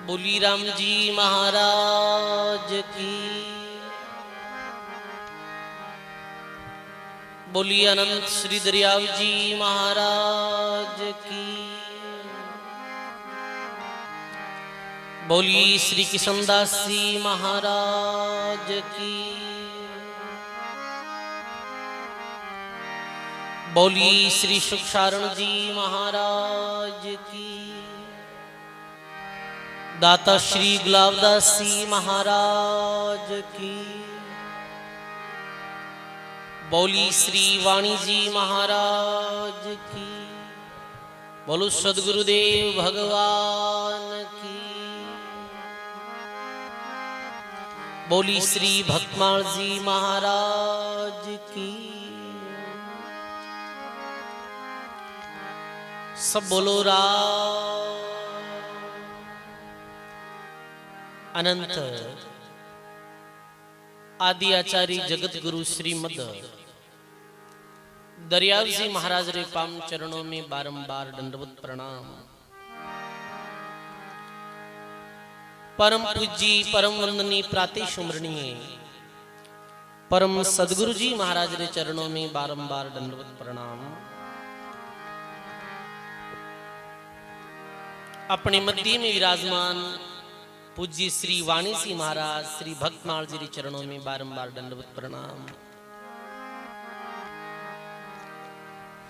बोली राम जी महाराज की। बोली अनंत श्री दरियाव जी महाराज की। बोली श्री किशनदास जी महाराज की। बोली श्री सुखसारण जी महाराज की। दाता श्री गुलाबदास जी महाराज की। बोली श्री वाणी जी महाराज की। बोलो सदगुरुदेव भगवान की। बोली श्री भक्तमाल जी महाराज की। सब बोलो राम। अनंत आदि आचार्य जगत गुरु श्रीमद दरियाव जी महाराज रे पाम चरणों में बारंबार दंडवत प्रणाम। परम पूज्य परम वंदनीय प्राते सुमरणीय परम सदगुरु जी महाराज रे चरणों में बारंबार दंडवत प्रणाम। अपने मध्य में विराजमान पूज्य श्री वाणी जी महाराज श्री भक्तमाल जी चरणों में बारंबार दंडवत प्रणाम।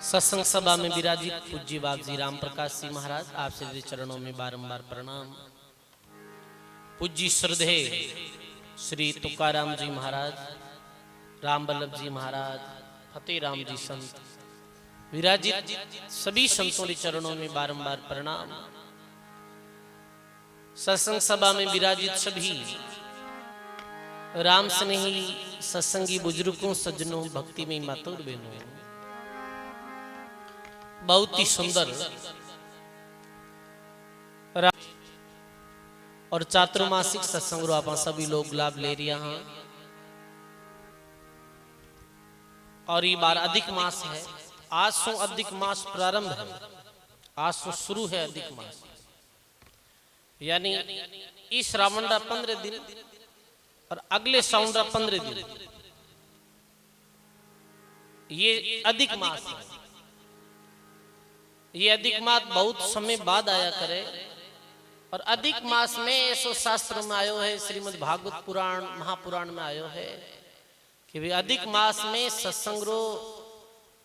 सत्संग सभा में विराजित पूज्य बाबू जी राम प्रकाश जी महाराज आप श्री चरणों में बारंबार प्रणाम। पूज्य श्रद्धे श्री तुकाराम जी महाराज राम बल्लभ जी महाराज फतेह राम जी संत विराजित सभी संतों के चरणों में बारंबार प्रणाम। सत्संग सभा में विराजित सभी राम स्नेही सत्संगी बुजुर्गों सज्जनों भक्ति में मातोर बहनों, बहुत ही सुंदर और चातुर्मासिक सत्संग आप सभी लोग लाभ ले रहे हैं। और ये बार अधिक मास है। आज से अधिक मास प्रारंभ है। आज से शुरू है अधिक मास, यानी इस श्रावण का 15 दिन और अगले श्रावण का 15 दिन ये अधिक मास है। ये अधिक मास बहुत समय बाद आया करे। और अधिक मास में ऐसो शास्त्र में आयो है, श्रीमद् भागवत पुराण महापुराण में आयो है कि वे अधिक मास में सत्संग रो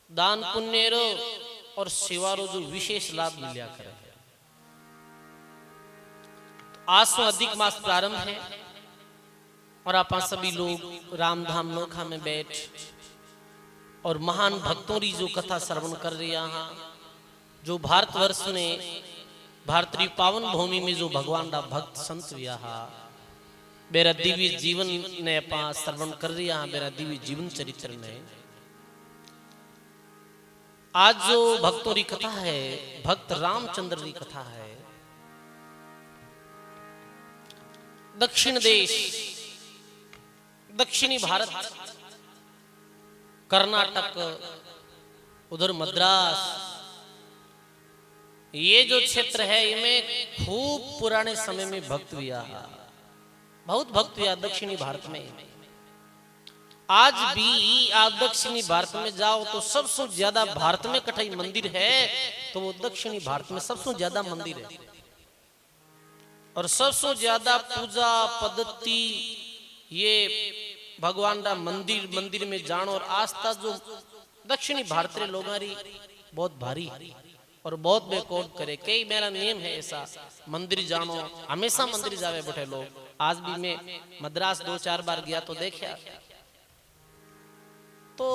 दान पुण्य रो और सेवा रो जो विशेष लाभ मिलिया करे। आज से अधिक मास प्रारंभ है और आप सभी लोग रामधाम नोखा में बैठ और महान भक्तों की जो कथा श्रवण कर रहे हैं, जो भारतवर्ष में भारतीय पावन भूमि में जो भगवान का भक्त संत व्याहा मेरा दिव्य जीवन ने अपा श्रवण कर रहे हैं, मेरा दिव्य जीवन चरित्र ने आज जो भक्तों की कथा है, भक्त रामचंद्र की कथा है। दक्षिण देश दक्षिणी भारत कर्नाटक उधर मद्रास ये जो क्षेत्र है इनमें खूब पुराने समय में भक्त हुआ, बहुत भक्त हुआ दक्षिणी भारत में। आज भी आप दक्षिणी भारत में जाओ तो सबसे ज्यादा भारत में कठई मंदिर है तो वो दक्षिणी भारत में सबसे ज्यादा मंदिर है। और सबसे ज्यादा पूजा पद्धति ये भगवान का मंदिर में जानो और आस्था जो दक्षिणी भारत के लोगों की बहुत भारी और बहुत बेकोड करे। कई मेरा नियम है ऐसा मंदिर जानो, हमेशा मंदिर जावे बैठे लोग। आज भी मैं मद्रास 2-4 बार गया तो देखा तो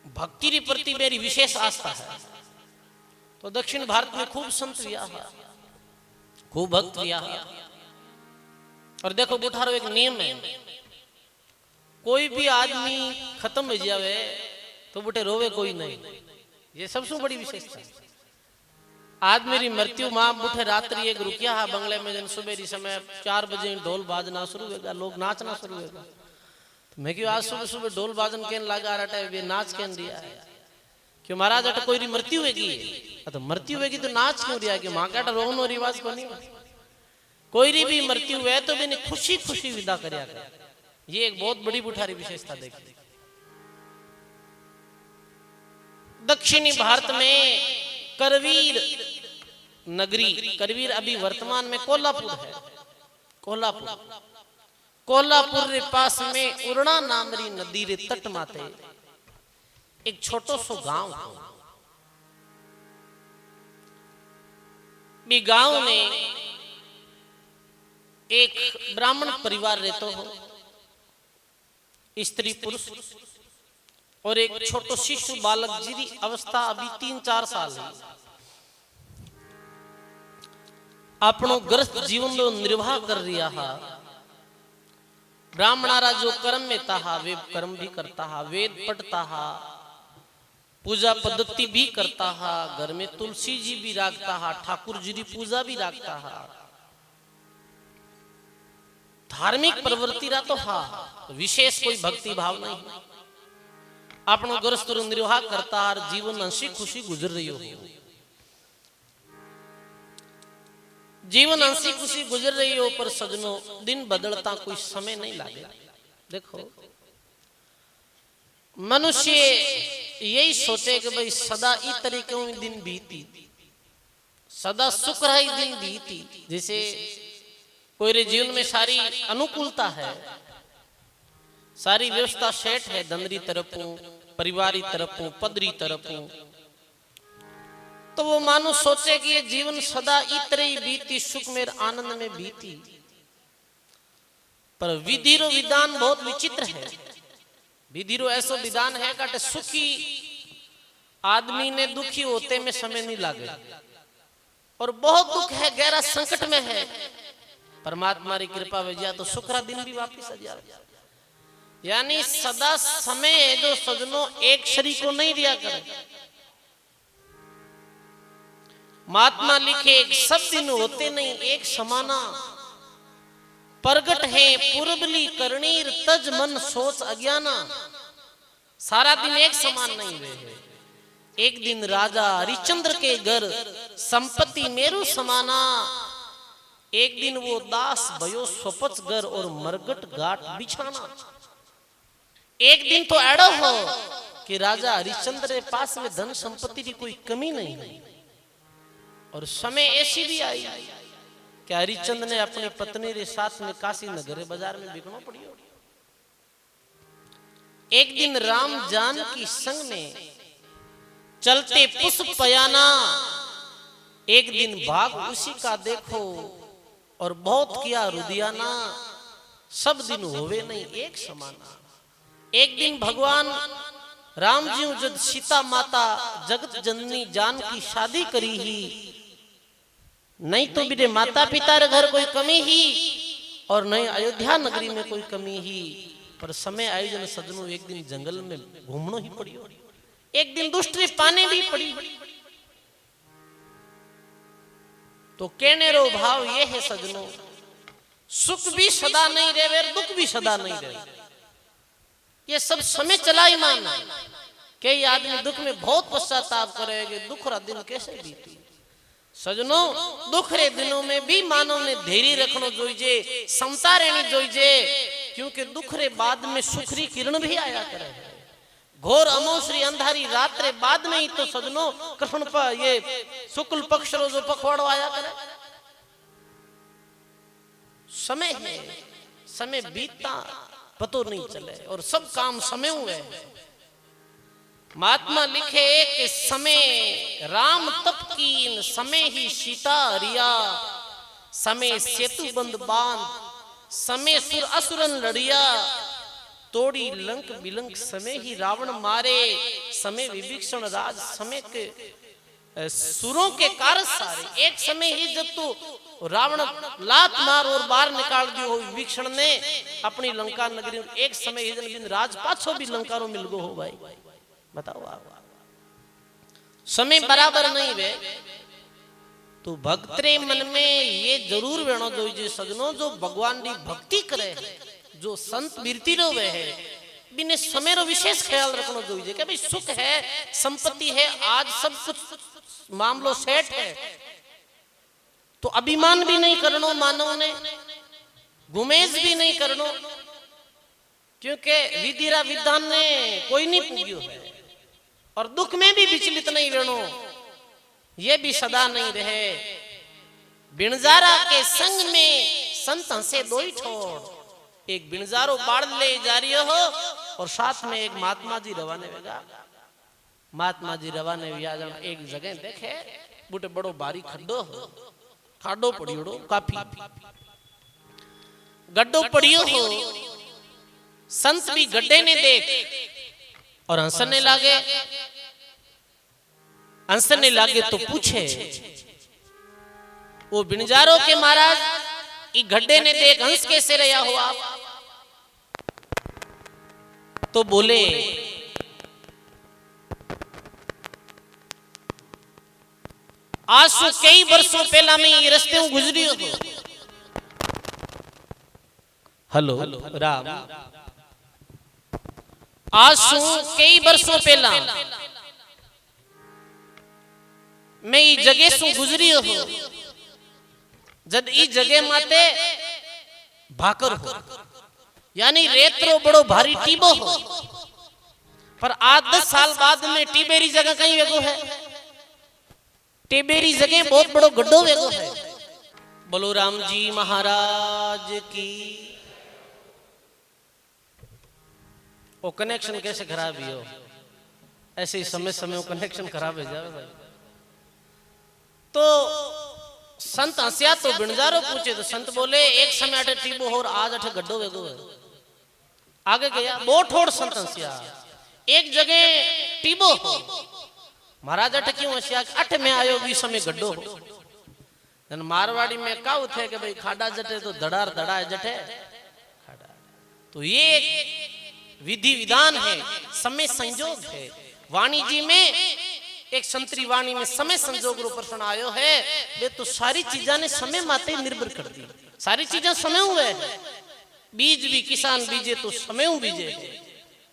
भक्ति के प्रति मेरी विशेष आस्था है। तो दक्षिण भारत में खूब संत व्याह खूब भक्त व्याह। और देखो बुठारो एक नियम है, कोई भी आदमी खत्म हो जावे तो बुटे रोवे कोई नहीं। ये सबसे बड़ी विशेषता। आज मेरी मृत्यु मां बुठे रात्रि एक रुकिया है बंगले में, जन सुबह समय 4 बजे ढोल बाजना शुरू होगा, लोग नाचना शुरू होगा। तो मैं क्यों आज सुबह सुबह ढोल बाजन केन लगा रहा है, नाच केन दिया है क्यों महाराज अट कोई मृत्यु होगी, तो मृत्यु होगी तो नाच क्यों रिया कि मां का रोनो रिवाज को नहीं। कोई भी मृत्यु है तो मैंने खुशी खुशी विदा कर। ये एक बहुत बड़ी बुठारी विशेषता देखी। दक्षिणी भारत में करवीर नगरी, करवीर अभी वर्तमान में कोल्हापुर है। कोल्हापुर रे पास में उरणा नामरी नदी रे तट माते एक छोटो सो गांव हो। भी गांव में एक ब्राह्मण परिवार रहते हो, स्त्री पुरुष और एक छोटो शिशु बालक जिरी अवस्था अभी 3-4 साल है। अपनो ग्रस्त जीवन लो निर्वाह कर रिया हा। ब्राह्मणारा जो कर्म में था वे कर्म भी करता हा, वेद पढ़ता हा, पूजा पद्धति भी करता हा, घर में तुलसी जी भी राखता हा, ठाकुर जी की पूजा भी राखता हा, धार्मिक प्रवृत्ति रा तो हा, विशेष कोई भक्ति भाव नहीं। अपनो ग्रस्त निर्वाह करता हा, जीवन हंसी खुशी गुजर रही हो। जीवन हंसी खुशी गुजर रही हो, पर सजनों दिन बदलता कोई समय नहीं लागे। देखो मनुष्य यही सोचे कि भाई सदा इस तरीके में दिन बीती, सदा सुख रही दिन बीती। जैसे कोई रे जीवन में सारी अनुकूलता है, सारी व्यवस्था सेट है, धनरी तरफ परिवारी तरफ पदरी तरफ, तो वो मानो सोचे कि ये जीवन सदा इतरे ही बीती, सुख में आनंद में बीती। पर विधिरो विधान बहुत विचित्र है। विधिरो ऐसा विधान है कि सुखी आदमी ने दुखी होते में समय नहीं लागे, और बहुत दुख है, गहरा संकट में है, परमात्मा की कृपा वजह तो सुखरा दिन भी वापिस आ जाए। यानी सदा समय है जो सजनों एक शरीर को नहीं दिया करे। महात्मा लिखे एक सब दिन होते नहीं एक समाना, प्रगट है पूर्वली करणीर तज मन सोच अज्ञाना। सारा दिन एक समान नहीं हुए। एक दिन राजा हरिश्चंद्र के घर संपत्ति मेरु समाना, एक दिन वो दास भयो स्वपच घर और मरगट घाट बिछाना। एक दिन तो ऐडो हो कि राजा हरिश्चंद्र के पास में धन संपत्ति की कोई कमी नहीं है, और समय ऐसी भी आई कि हरिश्चंद्र ने अपनी पत्नी के साथ में काशी नगर बाजार में बिकना पड़ी। एक दिन राम जान की संग में चलते पुष्प पयाना, एक दिन भाग उसी का देखो और बहुत किया रुदियाना। सब दिन होवे नहीं एक समाना। एक दिन भगवान राम जी जब सीता माता जगत जननी जान की शादी करी ही, नहीं तो मेरे माता पिता रे घर कोई कमी ही और नहीं अयोध्या नगरी में कोई कमी ही। पर समय आयोजन सजनों एक दिन जंगल में घूमनो ही पड़ी, एक दिन दुष्टि पाने भी पड़ी। तो कहने रो भाव ये है सजनों, सुख भी सदा नहीं रहे, दुख भी सदा नहीं रहे। ये सब समय चला ही माना। कई आदमी दुख में बहुत पश्चाताप करेंगे, दुख रा दिन कैसे बीती। सजनों दुख रे दिनों में भी मानव ने धैर्य रखनो जोईजे, समता रहनी जोईजे, क्योंकि दुख रे बाद में सुखरी किरण भी आया करे। घोर अमोसरी अंधारी रात रे बाद में ही तो सजनों कृष्ण पर ये शुक्ल पक्ष रो जो पखवाड़ो आया करे। समय है, समय बीतता पतो नहीं चले और सब काम समय हुए। महात्मा लिखे कि समय राम तप कीन, समय ही सीता रिया, समय सेतु बंद बांध, समय सुर असुरन लड़िया, तोड़ी लंक बिलंक समय ही रावण मारे, समय विभीषण राज, समय के सुरों के कारज सारे। एक समय ही जब तो रावण लात मार और बाहर निकाल दियो हो विभीषण ने अपनी लंका नगरी, एक समय ही जन बिन राज पाछो भी लंका रो मिल गो हो भाई। बताओ आप, समय बराबर नहीं वे तो भक्तरे मन में ये जरूर वेणो जोईजे सजनों, जो भगवान की भक्ति करे, जो संत बिरती रोवे है, बिने समय रो विशेष ख्याल रखना जोईजे कि भाई सुख है, संपत्ति है, आज सब कुछ मामलो सेट है, तो अभिमान भी नहीं करनो मानव ने, गुमेज भी नहीं करनो, क्योंकि विधिरा विधान ने कोई नहीं पूज्यो है। और दुख में भी विचलित नहीं रहनो, ये भी सदा नहीं रहे। बिणजारा के संग में संत हंसे दो ही छोड़, एक बिणजारो बाढ़ ले जा रही हो और साथ में एक महात्मा जी रवाने वेगा। महात्मा जी रवाने एक जगह देखे बूटे बड़ो भारी खड्डो हो, खाडो पड़ियो काफी गड्ढो पड़ियो हो। संत भी गड्ढे ने देख और हंसने लागे। हंसने लागे तो पूछे वो बिणजारो के महाराज ई गड्ढे ने देख हंस कैसे रहा हो आप? तो बोले आज से कई वर्षों पहला मैं ये रास्ते में गुजरी हो। हेलो राम, आज से कई वर्षों पहला मैं ये जगह से गुजरी हो, जब ई जगह माते भाकर हो, यानी रेतरो बड़ो भारी टीबो हो, पर आज 10 साल बाद में टीबेरी जगह कहीं वेगो है। टीबेरी जगह बहुत बड़ो गड्ढो वेगो है। बोलो राम जी महाराज की। वो कनेक्शन कैसे खराब ही हो, ऐसे ही समय समय वो कनेक्शन खराब हो जाए भाई। तो संत हंसिया तो बिणजारो पूछे तो संत बोले एक समय अठे टीबो हो और आज अठे गड्ढो वेगो है। आगे गया बहुत ठोड़ संत हंसिया, एक जगह टीबो हो, महाराज अठे क्यों हंसिया? अठे में आयो भी समय गड्ढो हो। जन मारवाड़ी में काउ थे कि भाई खाडा जटे तो धड़ार धड़ा जटे खाडा। तो ये विधि विधान है, समय संयोग है। वाणी जी में एक संतरी वाणी में समय संजोग रो प्रश्न आयो है। वे तो सारी चीजा ने समय माते निर्भर कर दी, सारी चीजा समय हुए है। बीज भी किसान बीजे तो समय बीजे,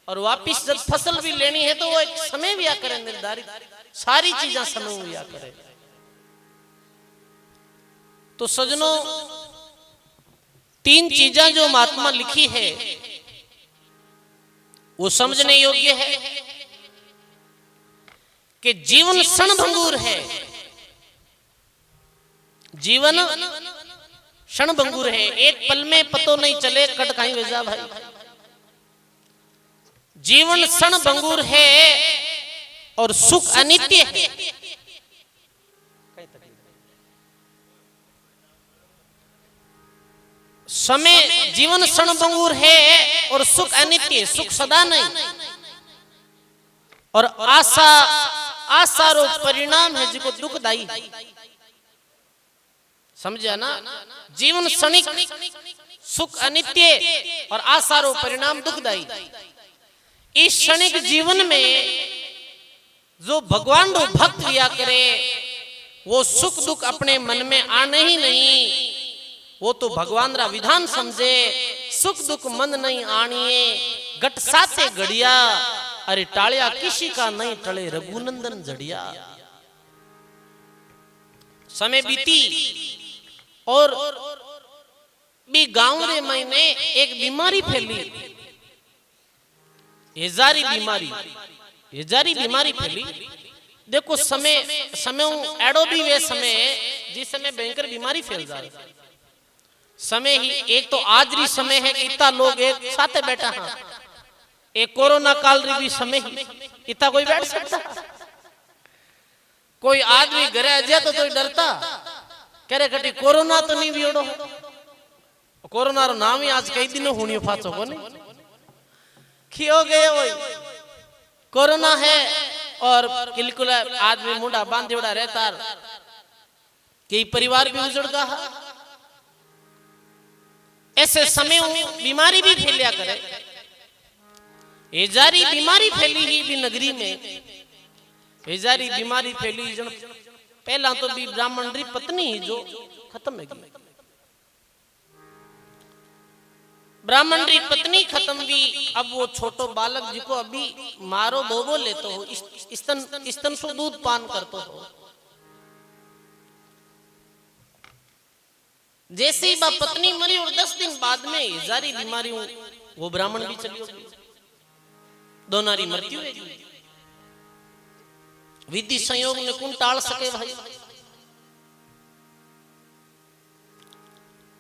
और वापिस जब फसल भी लेनी है तो वो एक समय भी आ करे निर्धारित, सारी चीजा समय भी आ करे। तो सजनों, 3 चीजा जो महात्मा लिखी है वो समझने योग्य है कि जीवन क्षणभंगुर है। जीवन क्षणभंगुर है, एक पल में पतो नहीं चले कट कहीं भेजा भाई। जीवन क्षणभंगुर है और सुख अनित्य है। समय जीवन क्षणभंगुर है और सुख अनित्य, सुख सदा नहीं। और आशा आशारो परिणाम है जिको दुखदाई। समझा ना? जीवन क्षणिक, सुख अनित्य और आशारो परिणाम दुखदाई। इस क्षणिक जीवन में जो भगवान रो भक्त लिया करे वो सुख दुख अपने मन में आने ही नहीं, वो तो भगवान रा विधान समझे। सुख दुख मन नहीं आनिए, गट साथे घड़िया, अरे टालिया किसी का नहीं टले रघुनंदन जड़िया। समय बीती और भी गांव रे महीने एक बीमारी फैली, हेजारी बीमारी, हेजारी बीमारी फैली। देखो समय समय एडो भी वे समय जिस समय भयंकर बीमारी फैल जाए। समय ही एक तो आज री समय है कि इतना लोग एक साथ बैठा है। एक कोरोना काल री भी समय ही इतना कोई बैठ सकता? कोई आदमी घरे आ जाए तो डरता कह रहे कटी कोरोना तो नहीं भी ओडो। कोरोना रो नाम ही आज कई दिनों होनी फाचो को नहीं खियो गए वही कोरोना है। और बिल्कुल आदमी मुंडा बांधे उड़ा रहता, कई परिवार भी उजड़ गया। ऐसे समय बीमारी भी फैलिया करे। हेजारी बीमारी फैली ही भी नगरी में। हेजारी बीमारी फैली जन पहला तो भी ब्राह्मण री पत्नी ही जो खत्म है गई। ब्राह्मण री पत्नी खत्म हुई। अब वो छोटो बालक जिको अभी मारो बोबो लेतो हो, स्तन से दूध पान करतो हो, जैसे ही पत्नी मरी और 10 दिन बाद में जारी बीमारी वो ब्राह्मण भी चली होगी, दोनों री मृत्यु होगी। विधि संयोग ने कौन टाल सके भाई।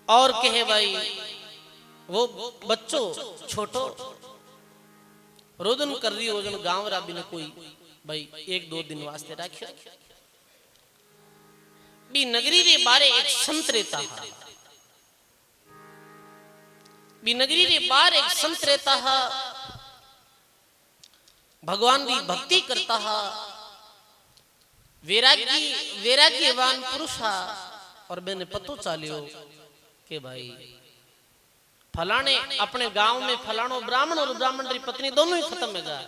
और कहे भाई वो बच्चों छोटो रोदन कर रही हो, जन गांव राबी ने कोई भाई 1-2 दिन वास्ते रखियो। बी नगरी रे बारे एक संत रहता है, बी नगरी रे बार एक संत रहता है, भगवान की भक्ति करता है, वैराग्यवान पुरुष है। और मैंने पतो चालियो कि भाई फलाने अपने गांव में फलानो ब्राह्मण और ब्राह्मण री पत्नी दोनों ही खत्म हो गए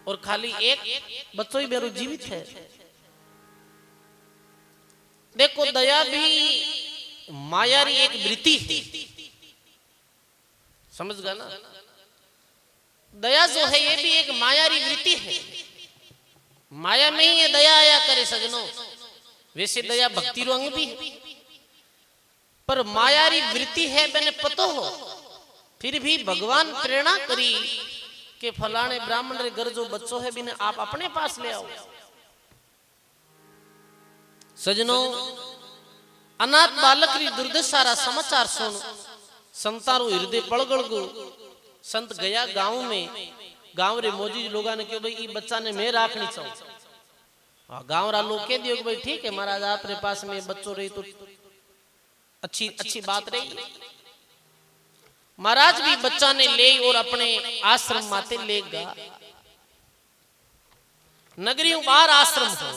और खाली एक बच्चो ही बेरो जीवित है। देखो दया भी माया री एक वृत्ति है, समझ गया ना। दया जो है ये भी एक माया री वृत्ति है, माया में ही ये दया आया करे सजनों। वैसे दया भक्ति रो अंग भी है, पर मायारी वृत्ति है मैंने पतो हो। फिर भी भगवान प्रेरणा करी कि फलाने ब्राह्मण रे घर जो बच्चो है बिने आप अपने पास ले आओ। सजनों अनाथ बालक री दुर्दशा रा समाचार सुन संतारो हृदय पड़गड़ गो। संत गया गांव में, गांव रे मोजी लोगा ने कहो भाई ये बच्चा ने मैं राखनी चाहूं। गांव रा लोग कह दियो कि भाई ठीक है महाराज आपरे पास में बच्चों रही तो अच्छी बात रही। महाराज भी बच्चा ने ले और अपने आश्रम माते ले गया। नगरियों बाहर आश्रम हो।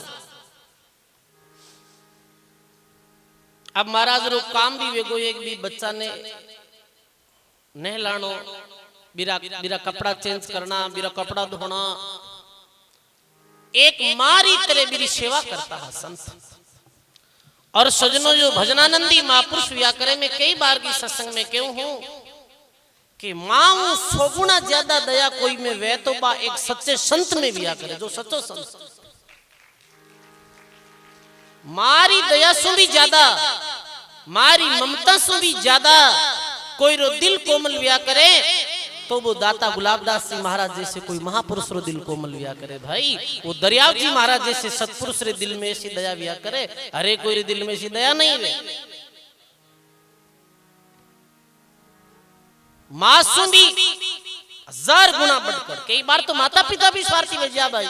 अब महाराज रो काम भी वेगो एक भी बच्चा ने नहलानो, बिरा कपड़ा चेंज करना, बिरा कपड़ा धोना, एक मारी तरह मेरी सेवा करता है संत। और सजनों जो भजनानंदी महापुरुष व्याकरण में कई बार की सत्संग में क्यों हूं कि मां 100 गुना ज्यादा दया कोई में वह तो बा एक सच्चे संत में व्या करे, जो सच्चो संत। मारी दया सु भी ज्यादा, मारी ममता सु भी ज्यादा कोई रो दिल कोमल व्या करे तो वो दाता गुलाबदास जी महाराज जैसे कोई महापुरुष रो दिल कोमल व्या करे। भाई वो दरियाव जी महाराज जैसे सत्पुरुष रे दिल में ऐसी दया व्या करे, अरे कोई रे दिल में ऐसी दया नहीं वे। मासूम भी 1000 गुना बढ़कर, कई बार तो माता पिता भी स्वार्थी हो जा भाई,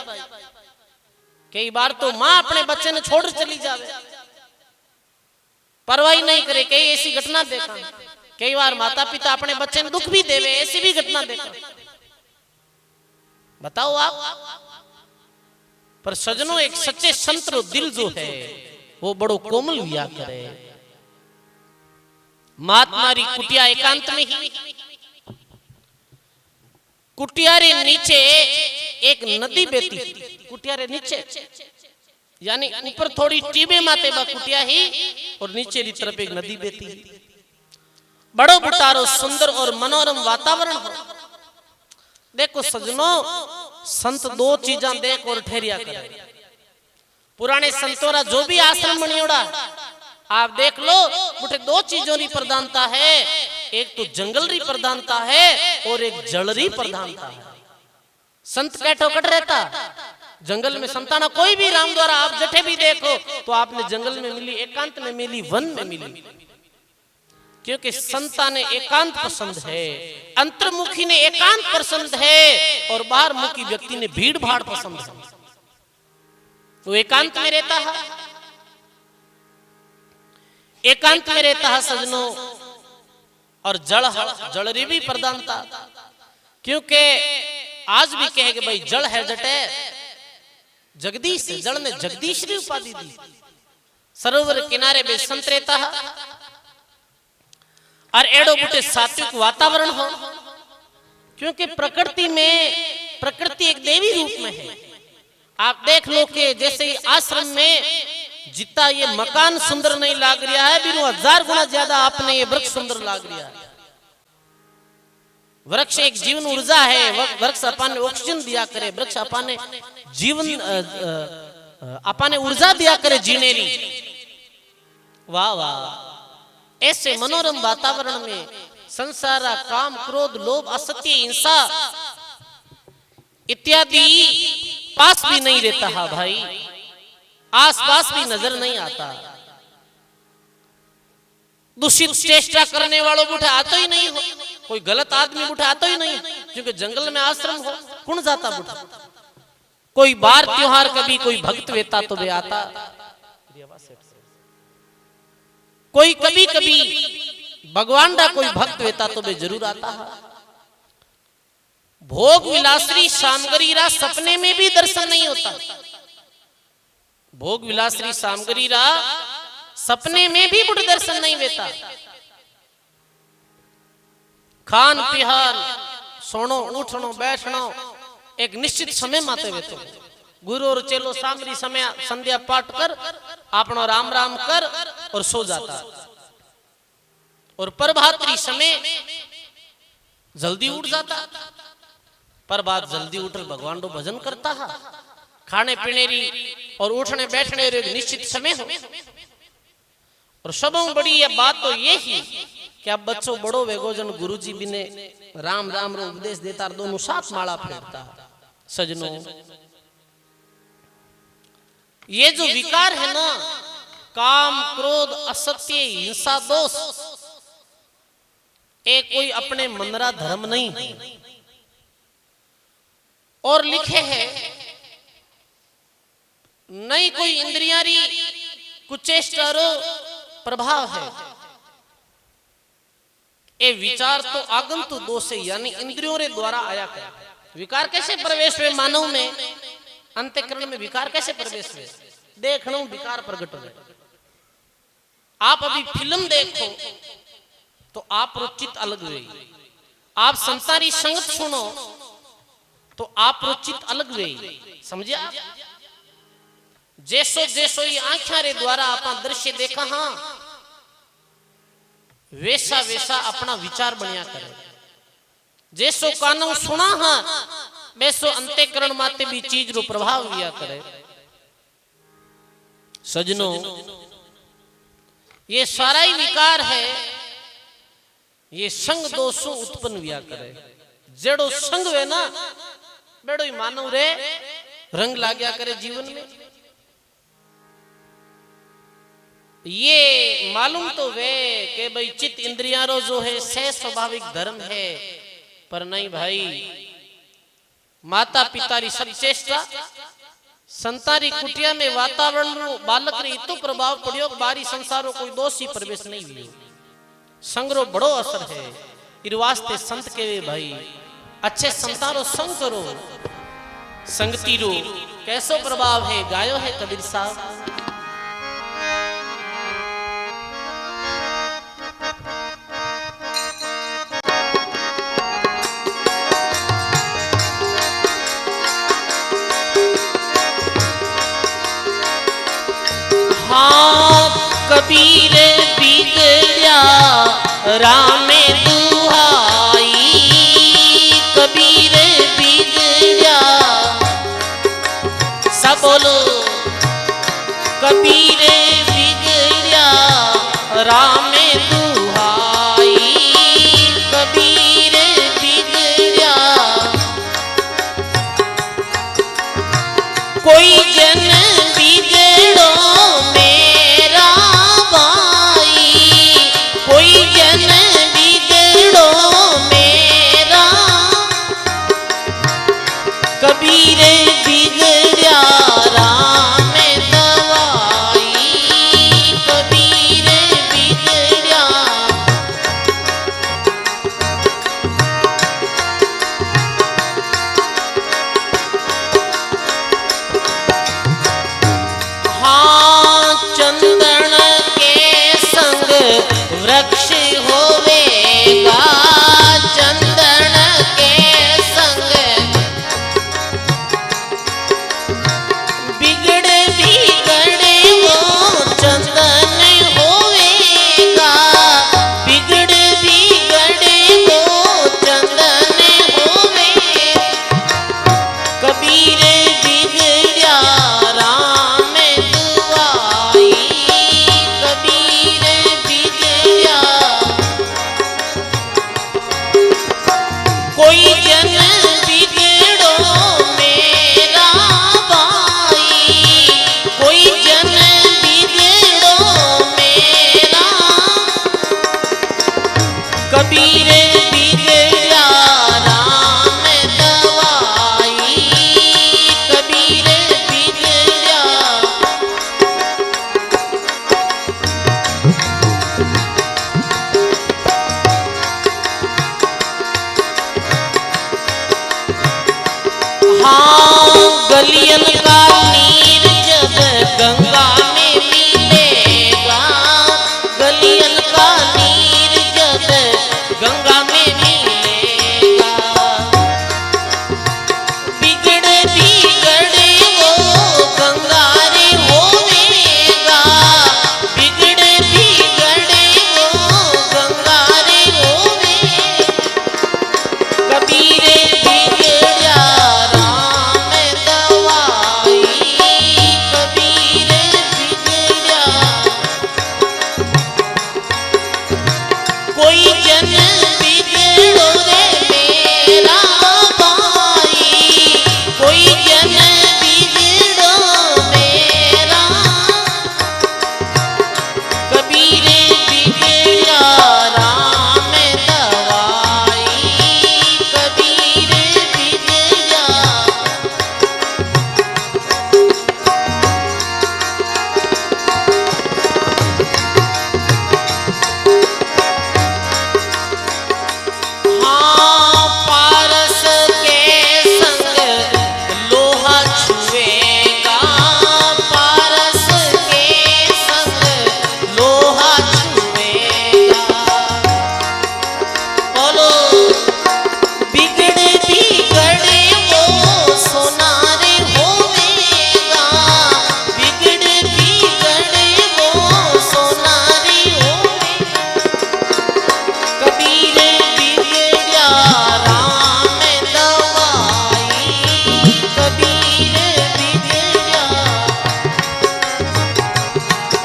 कई बार तो मां अपने बच्चे ने छोड़ चली जावे, परवाही नहीं करे। कई ऐसी घटना देखा, कई बार माता पिता अपने बच्चे ने दुख भी देवे, ऐसी भी घटना देखा। बताओ आप। पर सजनों एक सच्चे संत रो दिल जो है वो बड़ो कोमल व्या करे। महात्मा री कुटिया एकांत में ही, कुटिया रे नीचे एक नदी बहती, कुटिया रे नीचे यानी ऊपर थोड़ी टीबे माते बा कुटिया ही और नीचे री तरफ एक नदी बहती। बड़ो बुटारो सुंदर और मनोरम वातावरण हो। देखो सजनों संत 2 चीजा देख और ठहरिया करे। पुराने संतोरा जो भी आश्रम बनियोड़ा आप देख लो, मुझे 2 चीजों की प्रधानता है, एक तो जंगल री प्रधानता है और एक जल री प्रधानता है। संत कैठो कट रहता जंगल में, संताना कोई भी राम द्वारा आप जठे भी देखो तो आपने जंगल में मिली, एकांत में मिली, वन में मिली, क्योंकि संता ने एकांत पसंद है, अंतर्मुखी ने एकांत पसंद है और बाहरमुखी व्यक्ति ने भीड़ भाड़ पसंद है। वो एकांत में रहता है, एकांत में रहता है सजनों। और जल री भी प्रधानता, क्योंकि आज भी कहे कि भाई जल है जटे जगदीश, जल ने जगदीश की उपाधि दी। सरोवर किनारे में संत रहता है और एड़ो बुटे सात्विक वातावरण हो, क्योंकि प्रकृति में, प्रकृति एक देवी रूप में है। आप देख लो कि जैसे ही आश्रम में जितना ये मकान सुंदर नहीं लाग रहा है, बिनु 1000 गुना ज्यादा आपने ये वृक्ष सुंदर लाग रहा है। वृक्ष एक जीवन ऊर्जा है, वृक्ष अपाने ऑक्सीजन दिया करे, वृक्ष अपाने जीवन अपाने ऊर्जा दिया करे जीने री। वाह वाह, ऐसे मनोरम वातावरण में संसार काम क्रोध लोभ असत्य हिंसा इत्यादि पास भी नहीं रहता है भाई, आस पास भी नजर नहीं आता। दूषित चेष्टा करने वालों बुढ़ा आता ही नहीं हो, कोई गलत आदमी बुढ़ा आता ही नहीं, क्योंकि जंगल में आश्रम हो कौन जाता बुढ़ा। कोई बार त्योहार कभी कोई भक्त वेता तो वे आता, कोई कभी कभी भगवान का कोई भक्त वेता तो वे जरूर आता है। भोग विलासरी सामग्री रा सपने में भी दर्शन नहीं होता, भोग विलासरी सामग्री रा सपने में भी बुढ़ दर्शन नहीं देता। खान पिहान सोनो उठनो बैठनो एक निश्चित समय माते वेतो, गुरु और चेलो सामरी समय संध्या पाठ कर आपनो राम राम कर और सो जाता, और प्रभात्री समय जल्दी उठ जाता। प्रभात जल्दी उठ भगवान को भजन करता है, खाने पीने री और उठने बैठने री निश्चित समय हो। और सबों बड़ी ये बात तो ये ही कि अब बच्चों बड़ो वेगोजन गुरुजी भी ने राम राम रो उपदेश देता, दोनों साथ माला फेरता। सजनों, ये जो विकार है ना, काम क्रोध असत्य हिंसा दोष, एक कोई अपने मनरा धर्म नहीं है। और लिखे है नहीं कोई इंद्रियारी कुचेष्टारो प्रभाव है, ये विचार तो आगंतु दोष है, यानी इंद्रियों रे द्वारा आया कर। विकार कैसे प्रवेश हुए मानव में, अंतःकरण में विकार कैसे प्रवेश हुए? देखना विकार प्रकट हुए। आप अभी फिल्म देखो तो आप चित्त अलग हुए, आप संसारी संगत सुनो तो आप चित्त अलग हुए, समझे आप? जैसो जैसो ये आंखों रे द्वारा अपना दृश्य देखा, हाँ वैसा वैसा अपना विचार बनिया करे। जैसो कानों सुना, हाँ वैसो अंतःकरण माते भी चीज रो प्रभाव लिया करे। सजनों, ये सारा ही विकार है, ये संग दोषों उत्पन्न हुआ करे। जेड़ो संग वे ना बेड़ो ही मानव रे रंग लाग्या करे जीवन में। ये मालूम तो वे कि भाई चित्त इंद्रियां रो जो है सह स्वाभाविक धर्म है, पर नहीं भाई, माता पिता री सब चेष्टा संतारी कुटिया में वातावरण बालक रे इतो प्रभाव पड़ियो, बारी संसारो कोई दोष ही प्रवेश नहीं हुई। संगरो बड़ो असर है, इर वास्ते संत के वे भाई अच्छे संतारो संग करो। संगति रो कैसो प्रभाव है, गायो है कबीर साहब। कबीर बिगड़िया राम दुहाई, कबीर बिगड़िया सब बोलो, कबीर बिगड़िया राम दुहाई, कबीर बिगड़िया कोई जन बिगड़ो मेरा भाई, कोई जन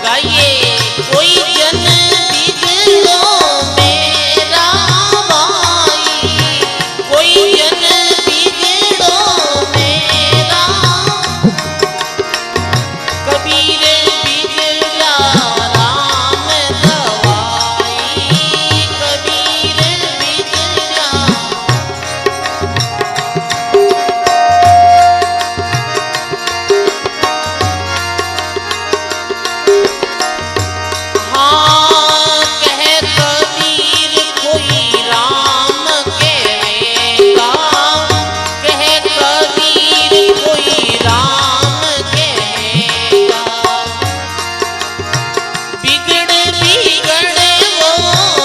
गाइए कोई जन बिगड़ो मेरा भाई, कोई जन बिगड़ो मेरा, कबीर बिगड़ा राम दवाई, कबीर बिगड़ा। हाँ कह कबीर कोई राम कहेगा, कह कबीर कोई राम कहेगा, बिगड़ बिगड़ वो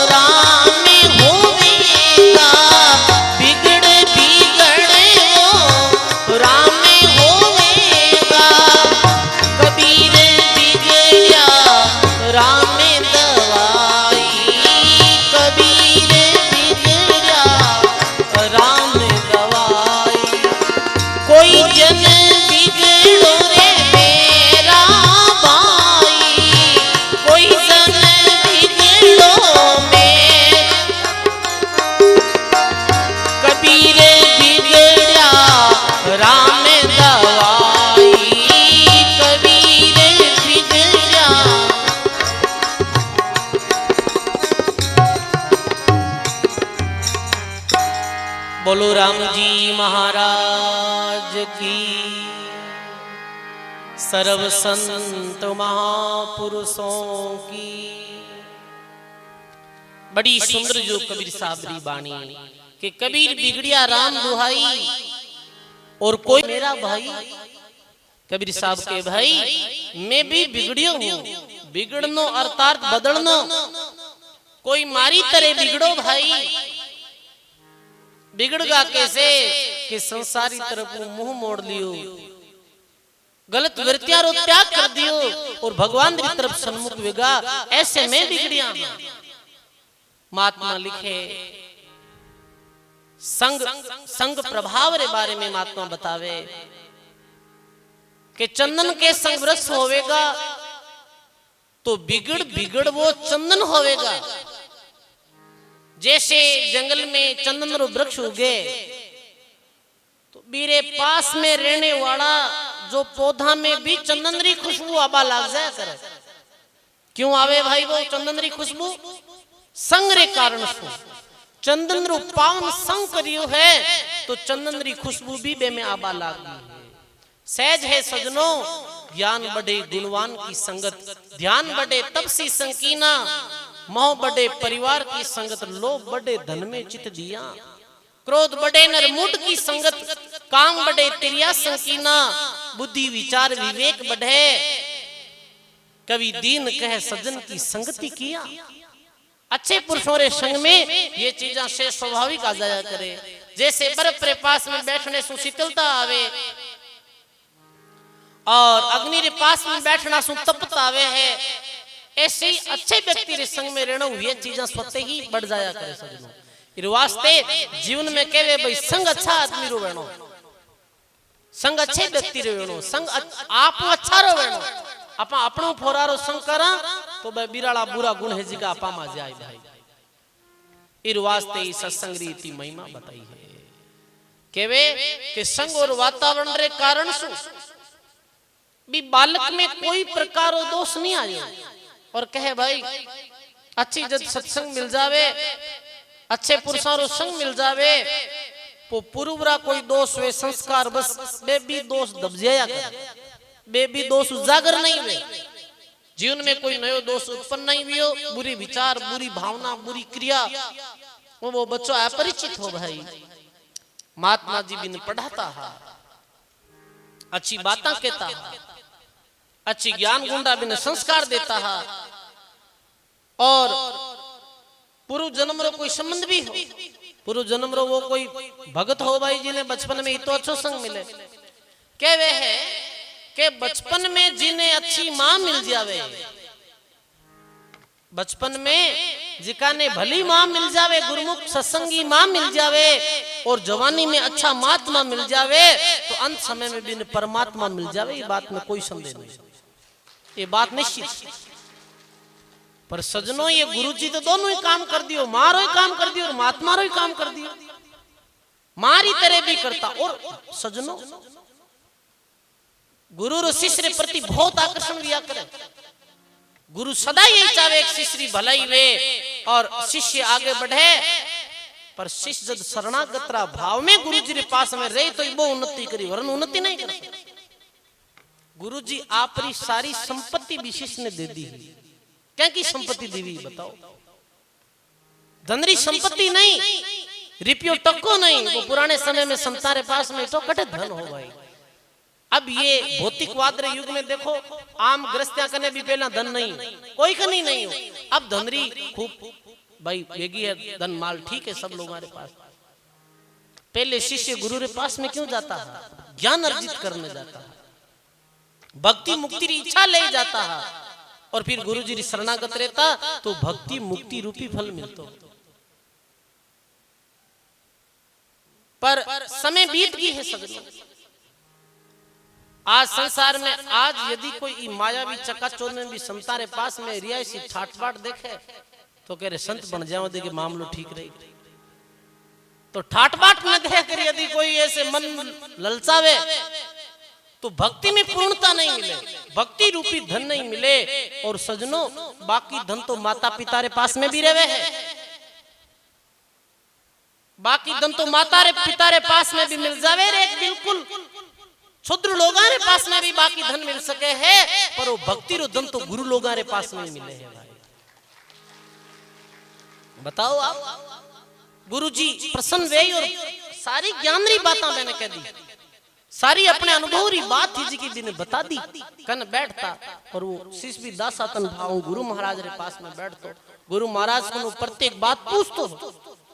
राम होवेगा, बिगड़ बिगड़ वो राम होवेगा, कबीर बिगड़ा राम दवाई, कबीर बिगड़ा राम दवाई, कोई जन बिगड़ो रे मेरा भाई, कोई जन बिगड़ो मेरा, कबीर बिगड़ा राम दवाई, कबीर बिगड़ा। बोलो राम जी महाराज की, सर्व संत महापुरुषों की। बड़ी सुंदर जो कबीर साहब री बाणी कि कबीर बिगड़िया राम दुहाई और कोई मेरा भाई। कबीर साहब के भाई मैं भी बिगड़ियो हूं, बिगड़नो अर्थात बदलनो, कोई मारी तरह बिगड़ो भाई। बिगड़गा कैसे कि संसारी तरफ मुंह मोड़ लियो, गलत वृत्तियां रो त्याग कर दियो और भगवान की तरफ सन्मुख वेगा, ऐसे में बिगड़िया। महात्मा लिखे संग प्रभाव रे बारे में महात्मा बतावे कि चंदन के संग वृक्ष होवेगा तो बिगड़ बिगड़ वो चंदन होवेगा। जैसे जंगल में चंदन रो वृक्ष उगे तो मेरे पास में रहने वाला जो पौधा में भी चंदन री खुशबू आबा लाग जाए करे। क्यों आवे भाई वो चंदन री खुशबू? संग रे कारण से चंदन रो पावन संग करियो है तो चंदन री खुशबू भी बे में आबा लाग गई। सहज है सजनो ज्ञान बढ़े गुणवान की संगत, ध्यान बढ़े तब सी संकीना, मोह बढ़े परिवार की संगत, लोभ बढ़े धन में चित दिया, क्रोध बढ़े नर मूढ़ की संगत, काम बढ़े तिरिया संकीना, बुद्धि विचार विवेक बढ़े, कवि दीन कहे सज्जन की संगति किया। अच्छे पुरुषों रे संग में ये चीजें से स्वाभाविक आ जाया करे। जैसे बर्फ रे पास में बैठने से शीतलता आवे और अग्नि रे पास में बैठना से तपता आवे है, ऐसे ही अच्छे व्यक्ति रे संग में रहना ये चीजें स्वतः ही बढ़ जाया करे सजनो। इस वास्ते जीवन में कहवे भाई संग अच्छा आदमी रो बनो, संग अच्छे व्यक्ति रो बनो, संग आप अच्छा रो बनो। अपा अपनो फोरारो संग करा तो बे बिराला बुरा गुण है जिका आपा मा जाए भाई। इस वास्ते ही सत्संग रीति महिमा बताई है कहवे कि संग और वातावरण रे कारण सु भी बालक में कोई प्रकार दोष नहीं आ जाए और कहे भाई अच्छी जब सत्संग मिल जावे, अच्छे पुरुषों रो संग मिल जावे तो पूर्वरा कोई दोष वे संस्कार बस बे भी दोष दब जाया करे, बे भी दोष उजागर नहीं हुए। जीवन में कोई नयो दोष उत्पन्न नहीं हुई, बुरी विचार बुरी भावना बुरी क्रिया वो बच्चों अपरिचित हो भाई। महात्मा जी बिन पढ़ाता है, अच्छी बातें कहता है, अच्छी ज्ञान गुंडा बिन संस्कार देता है और पूर्व जन्म रो कोई संबंध भी हो, पूर्व जन्म रो वो कोई भगत हो भाई जिन्हें बचपन में इतो अच्छो संग मिले। कहवे है कि बचपन में जिन्हें अच्छी मां मिल जावे, बचपन में जिका ने भली मां मिल जावे, गुरुमुख सत्संगी मां मिल जावे और जवानी में अच्छा महात्मा मिल जावे तो अंत समय में भी परमात्मा मिल जावे। ये बात में कोई संदेह नहीं, ये बात निश्चित। पर सजनों ये गुरुजी तो दोनों ही काम कर दियो, मारो ही काम कर दियो और महात्मा ही काम कर दियो, मारी तरह भी करता। और सजनों गुरु और शिष्य के प्रति बहुत आकर्षण लिया करे। गुरु सदा यही चाहे एक शिष्य भलाई वे और शिष्य आगे बढ़े, पर शिष्य जब शरणागत रहा भाव में गुरु जी के पास में रही तो वो उन्नति करी, वरन उन्नति नहीं कर। गुरु जी आपरी सारी संपत्ति भी शिष्य ने दे दी, क्या की संपत्ति दी हुई बताओ? धनरी संपत्ति नहीं, रिपियो टक्को नहीं। वो पुराने समय में संतारे पास में तो कटे धन हो भाई। अब ये भौतिकवाद रे युग में देखो, आम गृहस्थिया कने भी पहला धन नहीं, कोई कनी नहीं हो। अब धनरी खूब भाई वेगी है, धन माल ठीक है, सब लोगों के पास। पहले शिष्य गुरु के पास में क्यों जाता है? ज्ञान अर्जित करने जाता है, भक्ति मुक्ति की इच्छा ले जाता है, और फिर गुरु जी शरणागत रहता तो भक्ति मुक्ति रूपी फल मिलता। पर समय बीत गई है सगरी। आज संसार में आज यदि कोई मायावी चकाचौंध में भी संतारे पास में रियासी ठाटबाट देखे तो कह रहे संत बन जाओ दे के मामलो ठीक रहे। तो ठाटबाट न देख कर यदि कोई ऐसे मन ललचावे तो भक्ति में पूर्णता नहीं मिले, भक्ति रूपी धन नहीं मिले। और सजनों बाकी धन तो माता पिता रे पास में भी रहे है, बाकी धन तो माता रे पिता रे पास में भी मिल जावे रे, बिल्कुल क्षुद्र लोगों रे पास में भी बाकी धन मिल सके है, पर वो भक्ति रो धन तो गुरु लोगों रे पास में मिले है भाई। बताओ आप, गुरु जी प्रसन्न वे और सारी ज्ञान री बातें मैंने कह दी, सारी अपने अनुभव री बात थी जी की ने बता दी। कन बैठता और वो शिष्य भी दासातन भाव गुरु महाराज रे पास में बैठतो, गुरु महाराज को प्रत्येक बात पूछतो,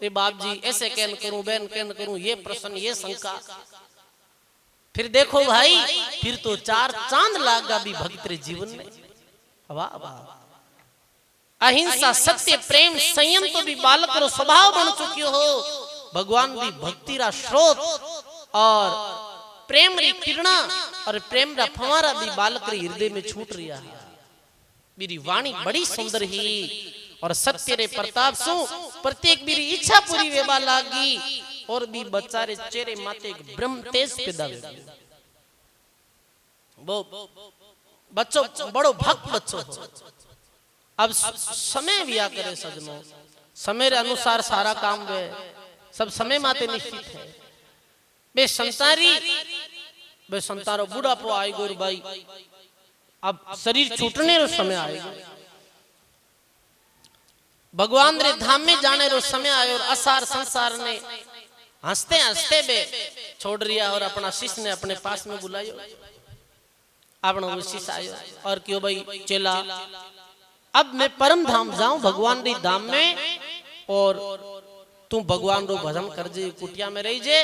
ए बाप जी ऐसे कैन करूं, बहन कैन करूं, ये प्रश्न ये शंका। फिर देखो भाई, फिर तो चार चांद लागा भी भक्त रे जीवन में। वाह वाह, अहिंसा सत्य प्रेम संयम तो भी बालक रो स्वभाव बन चुकी हो। भगवान भी भक्ति रा स्रोत और प्रेम री किरणा और प्रेम रा फवारा भी बालक रे हृदय में छूट रिया है। मेरी वाणी बड़ी सुंदर ही और सत्य रे प्रताप सु प्रत्येक मेरी इच्छा पूरी वेबा लागी और भी बच्चा रे चेहरे माते एक ब्रह्म तेज पैदा हुआ। वो बच्चों बड़ो भक्त बच्चों हो। अब समय भी आ करे सजनों, समय रे अनुसार सारा काम वे सब समय माते निश्चित है। बे संतारी बे संतारो बुढ़ापो आई गोर भाई, अब शरीर छूटने रो समय आएगा, भगवान रे धाम में जाने रो समय आयो। और असार संसार ने हंसते हंसते बे छोड़ रिया और अपना शिष्य ने अपने पास में बुलायो। अपना शिष्य आयो और क्यों भाई चेला, अब मैं परम धाम जाऊं भगवान री धाम में, और तू भगवान रो भजन कर जे, कुटिया में रही जे,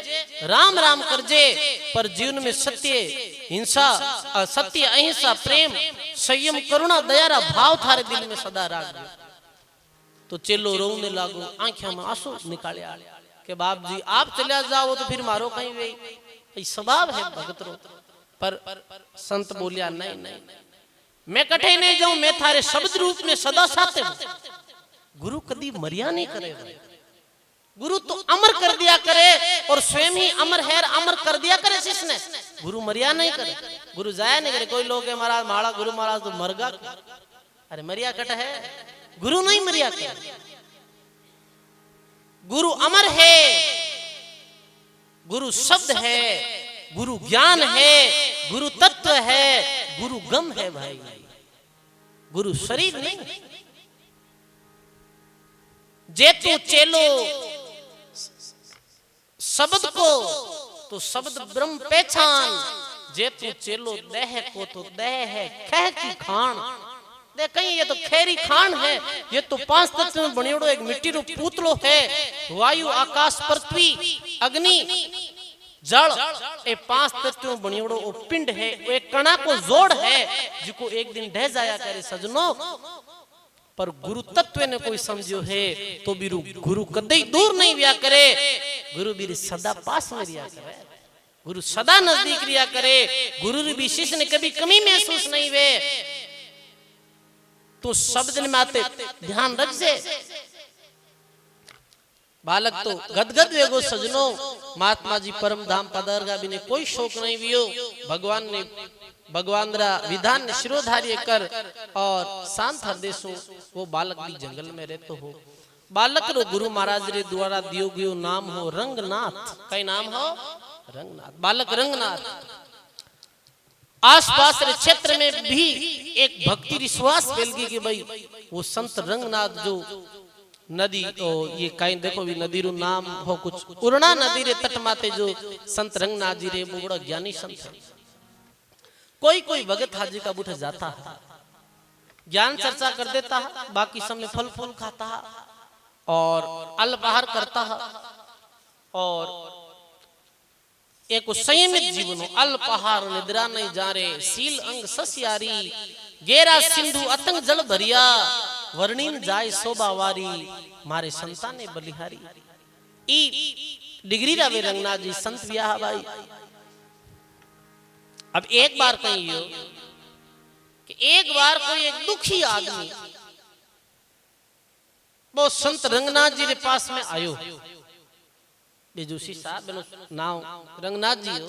राम राम कर जे, पर जीवन में सत्य हिंसा सत्य अहिंसा प्रेम संयम करुणा दया रा भाव थारे दिल में सदा राख दे। तो चेलो रोने लागो, आंखों में आंसू निकाले के बाप जी आप चले जाओ तो फिर मारो कहीं वे, स्वभाव है भगत रो। पर संत बोलिया नहीं नहीं, मैं कठे नहीं जाऊं, मैं थारे शब्द रूप में सदा साथ हूं। गुरु कभी मरिया नहीं करे, गुरु तो अमर कर दिया करे और स्वयं ही अमर है, अमर कर दिया करे शिष्य ने। गुरु मरिया नहीं करे, गुरु जाया नहीं करे। कोई लोग है महाराज माड़ा गुरु महाराज तो मर गा, अरे मरिया कट है, गुरु नहीं मरिया करे। गुरु अमर है, गुरु शब्द है, गुरु ज्ञान है, गुरु तत्व है, गुरु गम है भाई, गुरु शरीर नहीं। जे तू चेलो शब्द को तो शब्द ब्रह्म पहचान, जे तू चेलो देह को तो देह है खह की खान। देख ये तो खेरी खान है, ये तो पांच तत्व में बनियोड़ो एक मिट्टी रो पुतलो है। वायु आकाश पृथ्वी अग्नि जल, ए पांच तत्व में बनियोड़ो वो पिंड है, वो एक कणा को जोड़ है जिको एक दिन ढह जाया करे सजनों। पर गुरु तत्व ने कोई समझो है तो बिरु गुरु कदई दूर नहीं रिया करे, गुरु भी सदा पास में रिया करे, गुरु सदा नजदीक रिया करे। गुरु भी शिष्य ने कभी कमी महसूस नहीं वे। तू शब्द में आते ध्यान रख से। बालक तो गदगद वेगो सजनो, महात्मा जी परम धाम पधारगा बिने कोई शोक नहीं वियो। भगवान रा विधान ने शिरोधार्य कर और शांत हृदय सो वो बालक भी जंगल में रहते हो। बालक रो गुरु महाराज रे द्वारा दियो गयो नाम हो रंगनाथ। कई नाम हो? रंगनाथ। बालक रंगनाथ। आसपास रे क्षेत्र में भी एक भक्ति विश्वास फैल गई कि भाई वो संत रंगनाथ जो नदी ओ ये कहीं देखो भी नदी रू नाम हो कुछ उड़ना नदी रे तट माते जो संत रंगनाथ जी रे वो बड़ा ज्ञानी संत है। कोई कोई भगत हाजी का बुठ जाता है, ज्ञान चर्चा कर देता है, बाकी समय फल फूल खाता है और अल्पाहार करता है और एक संयमित जीवन हो। अल्पाहार निद्रा नहीं जा रे, सील अंग सस्यारी, गेरा सिंधु अतंग जल भरिया, वर्णीन जाय शोभावारी, मारे संताने बलिहारी। ई डिग्री रावे रंगनाथ जी संत ब्याह भाई। अब एक बार कहियो कि एक बार कोई एक दुखी आदमी वो संत रंगनाथ जी के पास में आयो। बेजूसी साहब नाम रंगनाथ जी हो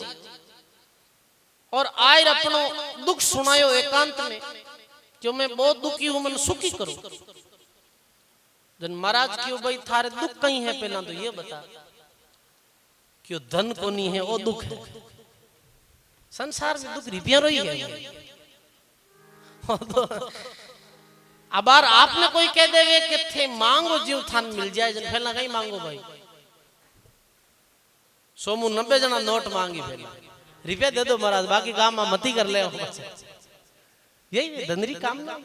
और आए अपनो दुख सुनायो एकांत में, जो मैं बहुत दुखी हूं, मन सुखी करो। जन महाराज क्यों भाई थारे दुख कहीं है, पहला तो ये बता। क्यों धन को नहीं है वो दुख है। संसार में दुख रुपया रो ही है। अब आपने कोई कह देवे कि थे मांगो जीव थान मिल जाए, जन पहला कहीं मांगो भाई। सोमू 90 जना नोट मांगी, पहला रुपया दे दो महाराज, बाकी काम में मती कर ले। यही धनरी काम ना।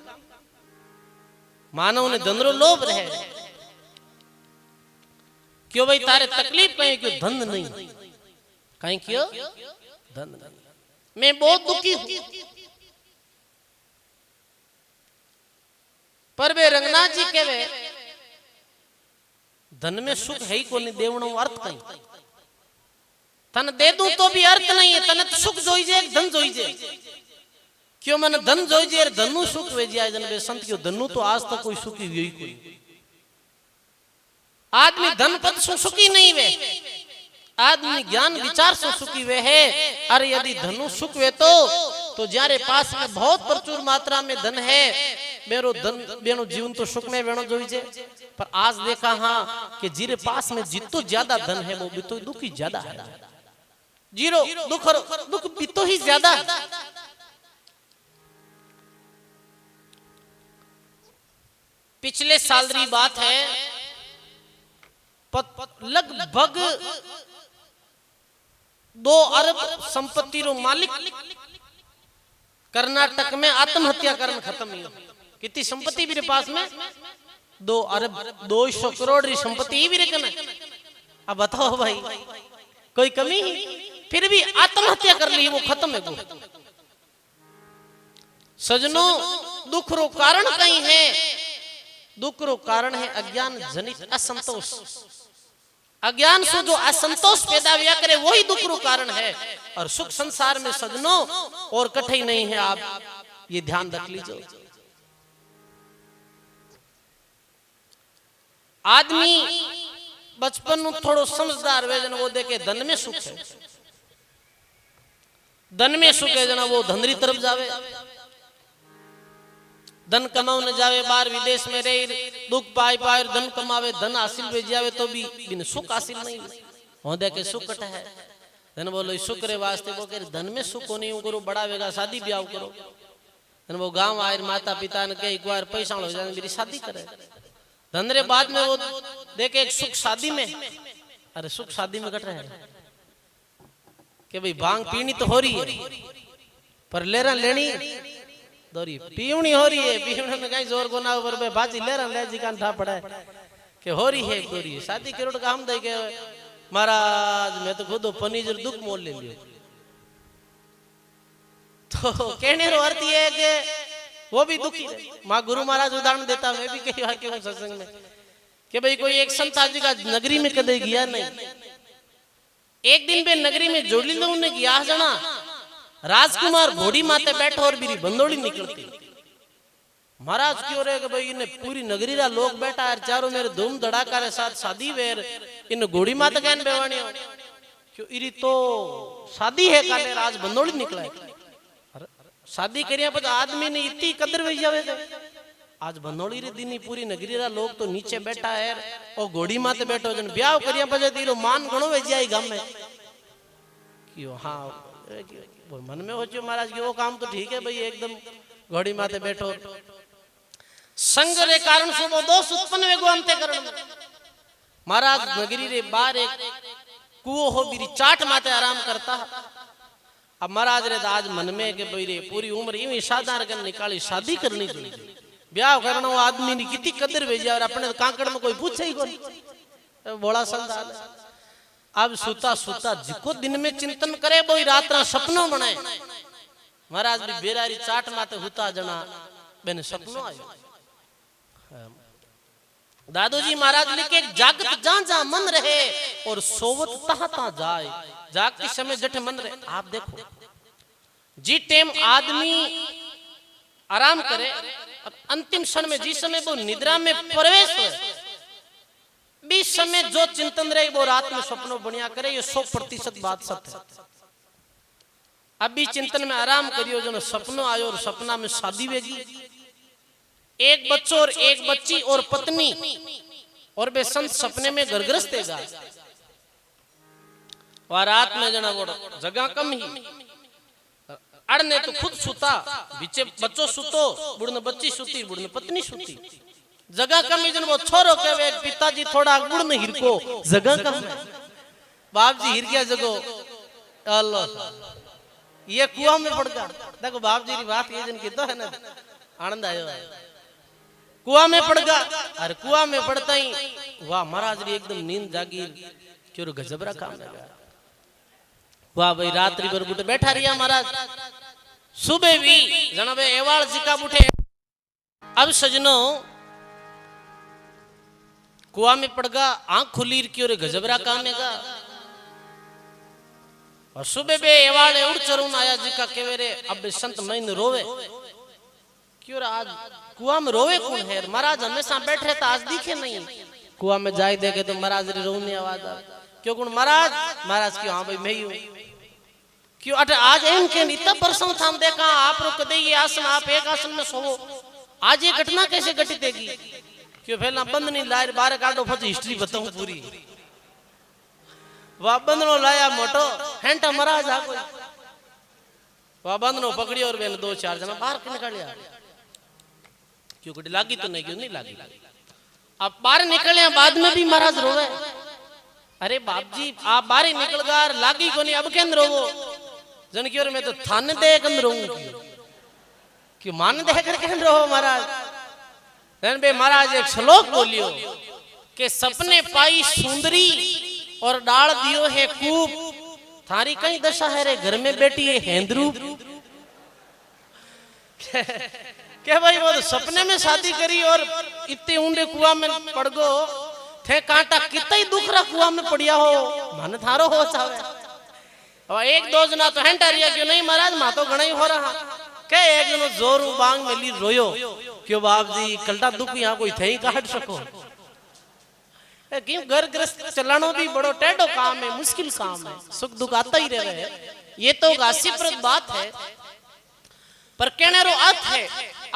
मानव ने धनरो लोभ रहे। क्यों भाई तारे तकलीफ कहीं? क्यों धन नहीं? कहीं क्यों धन नहीं? मैं बहुत दुखी हूं। पर वे रंगनाथ जी कहवे धन में सुख है ही को नहीं, देवनो अर्थ कहीं। तन दे दूं तो भी अर्थ नहीं है, तने तो सुख जोई जे, धन जोई जे। क्यों मैंने धन जोई जे, धनु सुख वे जिया जन बे संत क्यों धनु तो आज तक कोई सुखी हुई कोई आदमी धन पद से सुखी नहीं वे, आदमी ज्ञान विचार से सुखी वे है। अरे यदि धनु सुख वे तो जारे पास में बहुत प्रचुर मात्रा में धन है, मेरो धन बेनो जीवन तो सुख में वेणो जोई जे। पर आज देखा हाँ कि जिरे पास में जितो ज्यादा धन है वो भी तो दुखी ज्यादा है। जीरो दुख भी तो ही ज्यादा। पिछले साल की बात है, लगभग 2 अरब संपत्ति रो मालिक कर्नाटक में आत्महत्या करना खत्म ही। कितनी संपत्ति भी पास में? 2 अरब 200 करोड़ री संपत्ति भी रखना। अब बताओ भाई कोई कमी ही? फिर भी आत्महत्या कर ली, वो खत्म है वो। सजनों दुख रो कारण कहीं है? दुख रो कारण है अज्ञान जनित असंतोष। अज्ञान से जो असंतोष पैदा हुआ करे वही दुख रो कारण है। और सुख संसार में सजनों और कठिन नहीं है, आप ये ध्यान रख लीजिए। आदमी बचपन में थोड़ो समझदार वे जन वो देखे धन में सुख है, धन में सुख है जना वो धनरी तरफ जावे, धन कमाने जावे, बाहर विदेश में रहे दुख पाए पाए धन कमावे, धन हासिल वे जावे तो भी बिन सुख हासिल नहीं हो देखे सुख कट है। धन बोलो सुख रे वास्ते वो कह धन में सुख को नहीं करो, बड़ा वेगा शादी ब्याह करो। धन वो गांव आए माता पिता ने कहे एक बार पैसा हो जाए मेरी शादी करे। धन रे बाद में वो देखे एक सुख शादी में। अरे सुख शादी में कट रहे हैं कि भाई भांग पीनी तो हो रही है पर लेरा लेनी दौरी पीवनी हो रही है, पीवने में कहीं जोर गोना ऊपर पे बाजी लेरा ले जी कान था पड़ा है कि हो रही है गोरी शादी करोड़ का हम दे के महाराज मैं तो खुद पनीर दुख मोल ले लियो। तो कहने रो अर्थ ये है कि वो भी दुखी है। माँ गुरु महाराज उदाहरण देता, मैं भी कई बार कहूं सत्संग में कि भाई कोई एक संत जी का नगरी में कदे गया नहीं। एक दिन पे नगरी में जोड़ी लोगों ने गया जना राजकुमार घोड़ी माते बैठो और बीरी बंदोड़ी निकलती। महाराज क्यों रहे कि भाई इन्हें पूरी नगरी रा लोग बैठा है चारों मेरे धूम धड़ाका रे साथ शादी वेर इन घोड़ी मात कहन बेवाणी क्यों इरी तो शादी है काले आज बंदोड़ी निकला है शादी करिया पर आदमी ने इतनी कदर वही जावे आज बंदोड़ी रे दिन पूरी नगरी रा लोग तो नीचे बैठा है और घोड़ी माते बैठो जन ब्याह करिया पर तीरो मान गणो वे जाई गाम में क्यों हाँ मन में हो जो महाराज की वो काम तो ठीक है भाई एकदम घोड़ी माते बैठो संग रे कारण से वो दोष उत्पन्न वेगो अंत्यकरण में महाराज नगरी रे बाहर एक कुओ हो बिरी चाट माते आराम करता अब महाराज रे आज मन में के भाई रे पूरी उम्र इवें साधारण कर निकाली शादी करनी चाहिए ब्याह करना वो आदमी ने कितनी कदर भेजी और अपने कांकड़ में कोई पूछे ही कोई बड़ा संदाल अब सुता सुता जिको दिन में चिंतन करे वो रात रा सपनों बनाए महाराज भी बेरारी चाट माते हुता जना बेने सपनों आयो दादोजी महाराज लिखे जागत जहां जहां मन रहे और सोवत तहां तहां जाए जागते समय जठे मन रहे आप देखो जी टाइम आदमी आराम करे और अंतिम क्षण में जिस समय वो निद्रा में प्रवेश हो बीस समय जो चिंतन रहे वो रात में सपनों बनिया करे ये 100% बात सत्य है अभी चिंतन में आराम करियो जो सपनों आयो और सपना में शादी वेगी एक बच्चों और एक बच्ची और पत्नी और वे संत सपने में गरगरसतेगा वह रात में जना वो जगह कम ही अड़ने तो खुद सुता बीचे बच्चों सुतो बुढ़ने बच्ची सुती बुढ़ने पत्नी सुती जगह कम ही जन वो छोरो के वे पिताजी थोड़ा बुढ़ने हिरको जगह कम है बाप जी हिर गया जगो अल्लाह ये कुआं में पड़ गया देखो बाप जी की बात ये जन की तो है ना आनंद आयो कुआं में पड़ गया अरे कुआं में पड़ता ही वाह महाराज री एकदम नींद जागी क्यों गजबरा काम लगा वाह भाई रात्रि भर बुटे बैठा रिया महाराज सुबह भी जना बे एवाल जिका बुठे अब सजनो कुआं में पड़ गया आंख खुली क्यों रे गजबरा काम है और सुबह बे एवाले उड़ चरून आया जी का केवे रे अब संत महीन रोवे क्यों आज कुआं में रोवे कौन है महाराज हमेशा बैठे तो आज दिखे नहीं कुआं में जाए देखे तो महाराज रे रोने आवाज आ क्यों कौन महाराज महाराज क्यों हाँ भाई मैं ही हूं क्यों अटे आज इनके इतना परसों था हम देखा आप रुक दे ये आसन आप एक आसन में सोवो आज ये घटना कैसे घटित होगी क्यों पहला बंद नहीं लाए बाहर काटो फिर हिस्ट्री बताऊं पूरी वह बंदनो लाया मोटो हेंटा महाराज आ कोई वह बंदनो पकड़ी और बेन 2-4 जना बाहर निकालिया क्यों कटी लागी तो नहीं क्यों नहीं लागी अब बाहर निकले बाद में भी महाराज रोवे अरे बाप जी आप बाहर ही निकल गए लागी को नहीं अब केंद्र रोवो जन क्यों मैं तो थाने दे केंद्र रोऊं क्यों मान दे कर केंद्र रोवो महाराज जन बे महाराज एक श्लोक बोलियो के सपने पाई सुंदरी और डाल दियो है कूप थारी कई दशा है रे घर में बैठी है हेंद्रू क्या भाई वो तो सपने में शादी करी और इतने ऊंडे कुआं में पड़ गो थे कांटा कितना ही दुखरा कुआं में पड़िया हो मन थारो हो चाहे अब एक दो जना तो हेंटा रिया क्यों नहीं महाराज मां तो घना ही हो रहा के एक जनो जोरू बांग में ली रोयो क्यों बाप जी कलटा दुख यहाँ कोई थे ही काट सको क्यों घर ग्रस्त चलानो भी बड़ो टेढ़ो काम है मुश्किल काम है सुख दुख आता ही रहे ये तो हास्यप्रद बात है पर कहने रो अर्थ है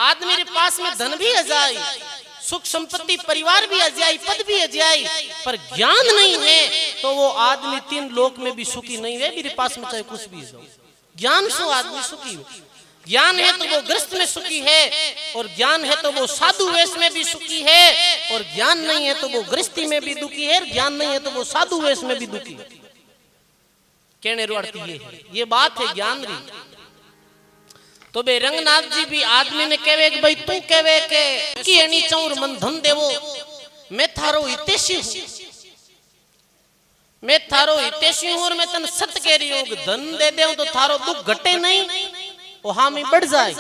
आदमी के पास में धन भी आ जाए सुख संपत्ति परिवार भी आ जाए पद भी आ जाए पर ज्ञान नहीं है तो वो आदमी 3 लोक में भी सुखी नहीं है मेरे पास में चाहे कुछ भी हो ज्ञान से आदमी सुखी ज्ञान है तो वो ग्रस्त में सुखी है और ज्ञान है तो वो साधु वेश में भी सुखी है और ज्ञान नहीं है तो वो गृहस्थी में भी दुखी है ज्ञान नहीं है तो वो साधु वेश में भी दुखी कहने रुआती ये बात है ज्ञान री तो बे रंगनाथ जी भी आदमी ने कहवे कि भाई तू कहवे के की एनी चौर मन धन देवो मैं थारो हितेशी हूं मैं थारो हितेशी हूं और मैं तन सत्य कह रही हूं धन दे देऊं तो थारो दुख घटे नहीं वो हामी बढ़ जाए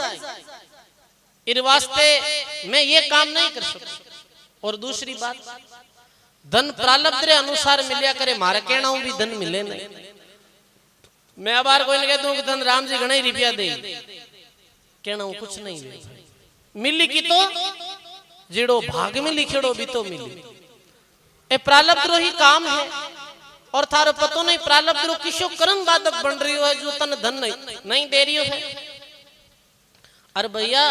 इस वास्ते मैं ये काम नहीं कर सकता और दूसरी बात धन प्रारब्ध रे अनुसार मिलिया करे मारे कहना भी धन मिले नहीं मैं अब कोई नहीं कहता हूं कि धन राम जी घना ही रुपया दे कहना कुछ नहीं दे मिली की तो जेड़ो भाग में लिखेड़ो भी तो मिली। ए प्रारब्ध रो ही काम है। और थारो पतो नहीं प्रारब्ध रो किसो कर्म बाधक बन रही है जो तन धन नहीं दे रही है। अरे भैया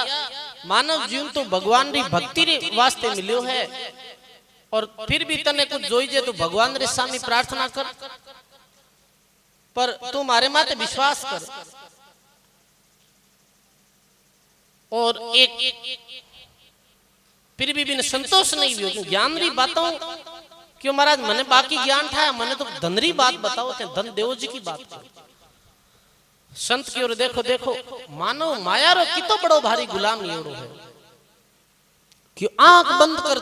मानव जीवन तो भगवान री भक्ति रे वास्ते मिलियो है। और फिर भी तने कुछ जोईजे तो भगवान रे सामने प्रार्थना कर, पर तू मारे माते विश्वास कर। और एक फिर भी बिन संतोष नहीं भी ज्ञान री बातों क्यों महाराज मने बाकी ज्ञान था, मने तो धन री बात बताओ थे, धन देव जी की बात करो। संत की ओर देखो देखो मानो माया रो कितो बड़ो भारी गुलाम योरो है कि आंख बंद कर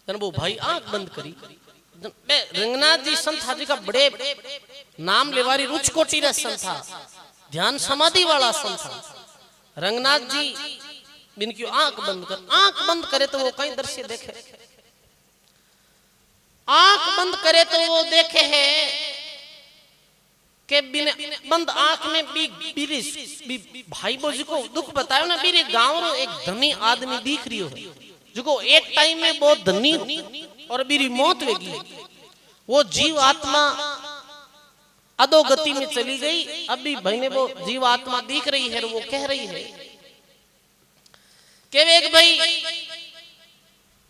तो वो भाई आंख बंद करी। रंगनाथ जी संत हाजी का बड़े नाम लेवारी रुच कोटी रा संत था, ध्यान समाधि वाला संत था। रंगनाथ जी बिन की आंख बंद कर, आंख बंद करे तो वो कई दृश्य देखे, आंख बंद करे तो वो देखे है के बिन बंद आंख में भी भाई बोजी को दुख बतायो ना। मेरे गांव रो एक धनी आदमी दिख रही है जो एक टाइम में बहुत धनी और मेरी मौत वेगी। वो जीव आत्मा अधोगति में चली गई। अभी भाई ने वो जीव आत्मा दिख रही है, वो कह रही है के वेग भाई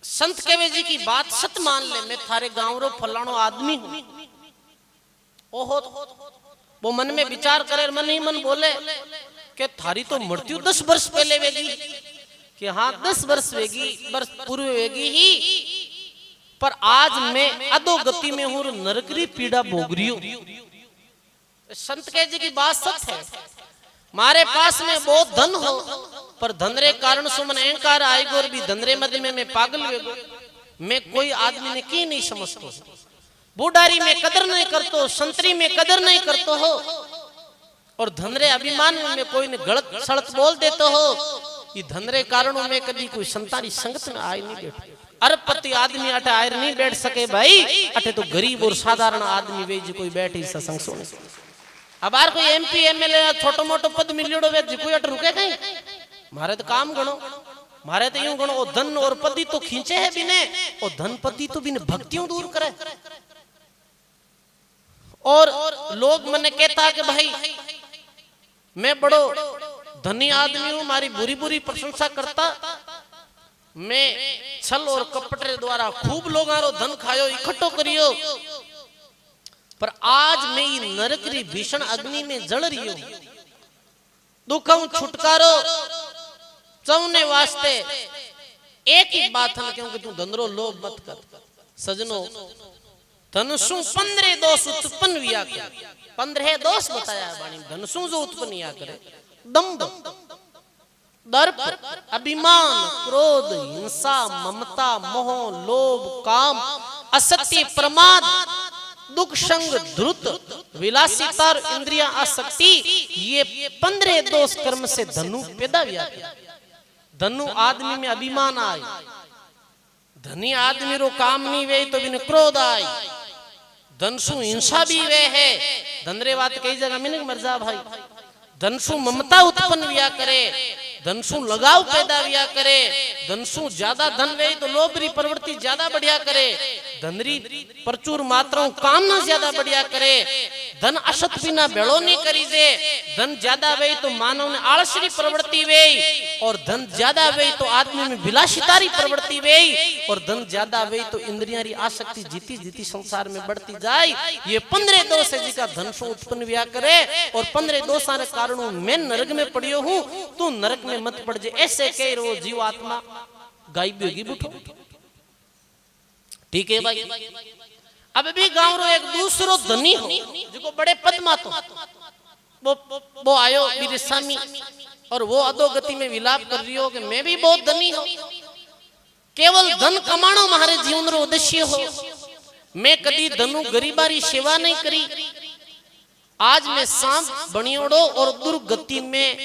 संत केवे जी की बात सत मान ले, मैं थारे गांव रो फलानो आदमी हूं। ओहो वो मन में विचार करे, मन ही मन बोले कि थारी तो मृत्यु 10 वर्ष पहले वेगी, कि हाँ 10 वर्ष वेगी, वर्ष पूर्व वेगी ही, पर आज मैं अधोगति में हूं, नरकरी पीड़ा भोग रही हूं। संत के जी की बात सच है। मारे पास में बहुत धन हो पर धन रे कारण सुमन अहंकार आएगो और भी धन रे मध्य में मैं पागल वेगो। मैं कोई आदमी ने की नहीं समझतो, बूढ़ारी में कदर नहीं करतो, संतरी में कदर नहीं करतो हो, और धन रे अभिमान में कोई ने गलत सड़क बोल देते हो। ये धन रे कारणों में कभी कोई संतानी संगत में आए नहीं बैठ। अरबपति आदमी अटे आयर नहीं बैठ सके भाई, अटे तो गरीब और साधारण आदमी वे जी कोई बैठे सत्संग सुने। अब आर कोई एमपी एमएलए छोटो मोटो पद मिलियोड़ो वे जी कोई अट रुके कहीं। मारे तो काम गणो, मारे तो यूं गणो, ओ धन और पति तो खींचे है बिने, ओ धन पति तो बिन भक्तियों दूर करे। और लोग मने कहता कि भाई मैं बड़ो धनी आदमी हूं, मारी बुरी बुरी प्रशंसा करता, मैं छल और कपट द्वारा खूब लोगारो धन खायो इकट्ठो करियो, पर आज मैं ये नरक री भीषण अग्नि में जल रही हूं। दुखम छुटकारो चौने वास्ते एक ही बात है, क्योंकि तू धनरो लोभ मत कर। सजनो धनसु 15 दोष उत्पन्न विया करे, 15 दोष बताया है वाणी। धनसु जो उत्पन्न या करे, दंभ, दर्प, अभिमान, क्रोध, हिंसा, ममता, मोह, लोभ, काम, असत्य, प्रमाद, दुख, संग, ध्रुत, विलासिता, इंद्रिया, आसक्ति, ये 15 दोष कर्म से धनु पैदा हुआ। धनु आदमी में अभिमान आए, धनी आदमी रो काम नहीं वे तो बिन क्रोध आए, धनसु हिंसा भी वे है। धनरे बात कई जगह मिनक मर्जा भाई, धनसु ममता उत्पन्न विया करे, धनसु लगाव पैदा विया करे, धनसु ज्यादा धन वे तो लोभरी प्रवृत्ति ज्यादा बढ़िया करे, धनरी प्रचुर मात्राओं कामना ज्यादा बढ़िया करे, धन असत बिना बेड़ो नहीं करी दे, धन ज्यादा वे तो मानव ने आलसरी प्रवृत्ति वे, और धन ज्यादा वे तो आदमी में विलासितारी प्रवृत्ति वे, और धन ज्यादा वे तो इंद्रियारी आसक्ति जीती जीती संसार में बढ़ती जाए। ये 15 दोष है जिसका धन से उत्पन्न विया करे, और 15 दोषों के कारणों मैं नरक में पड़ियो हूं, तू नरक में मत पड़ जे, ऐसे कह रो जीव आत्मा गायब होगी बुठो। ठीक है भाई। अब भी गांव रो एक दूसरो धनी हो जिको बड़े पद मातो, वो आयो मेरे सामी, और वो अधोगति में विलाप कर रही हो कि मैं भी बहुत धनी हूं, केवल धन कमानो मारे जीवन रो उद्देश्य हो, मैं कदी धनु गरीबारी सेवा नहीं करी, आज मैं सांप बनियोड़ो और दुर्गति में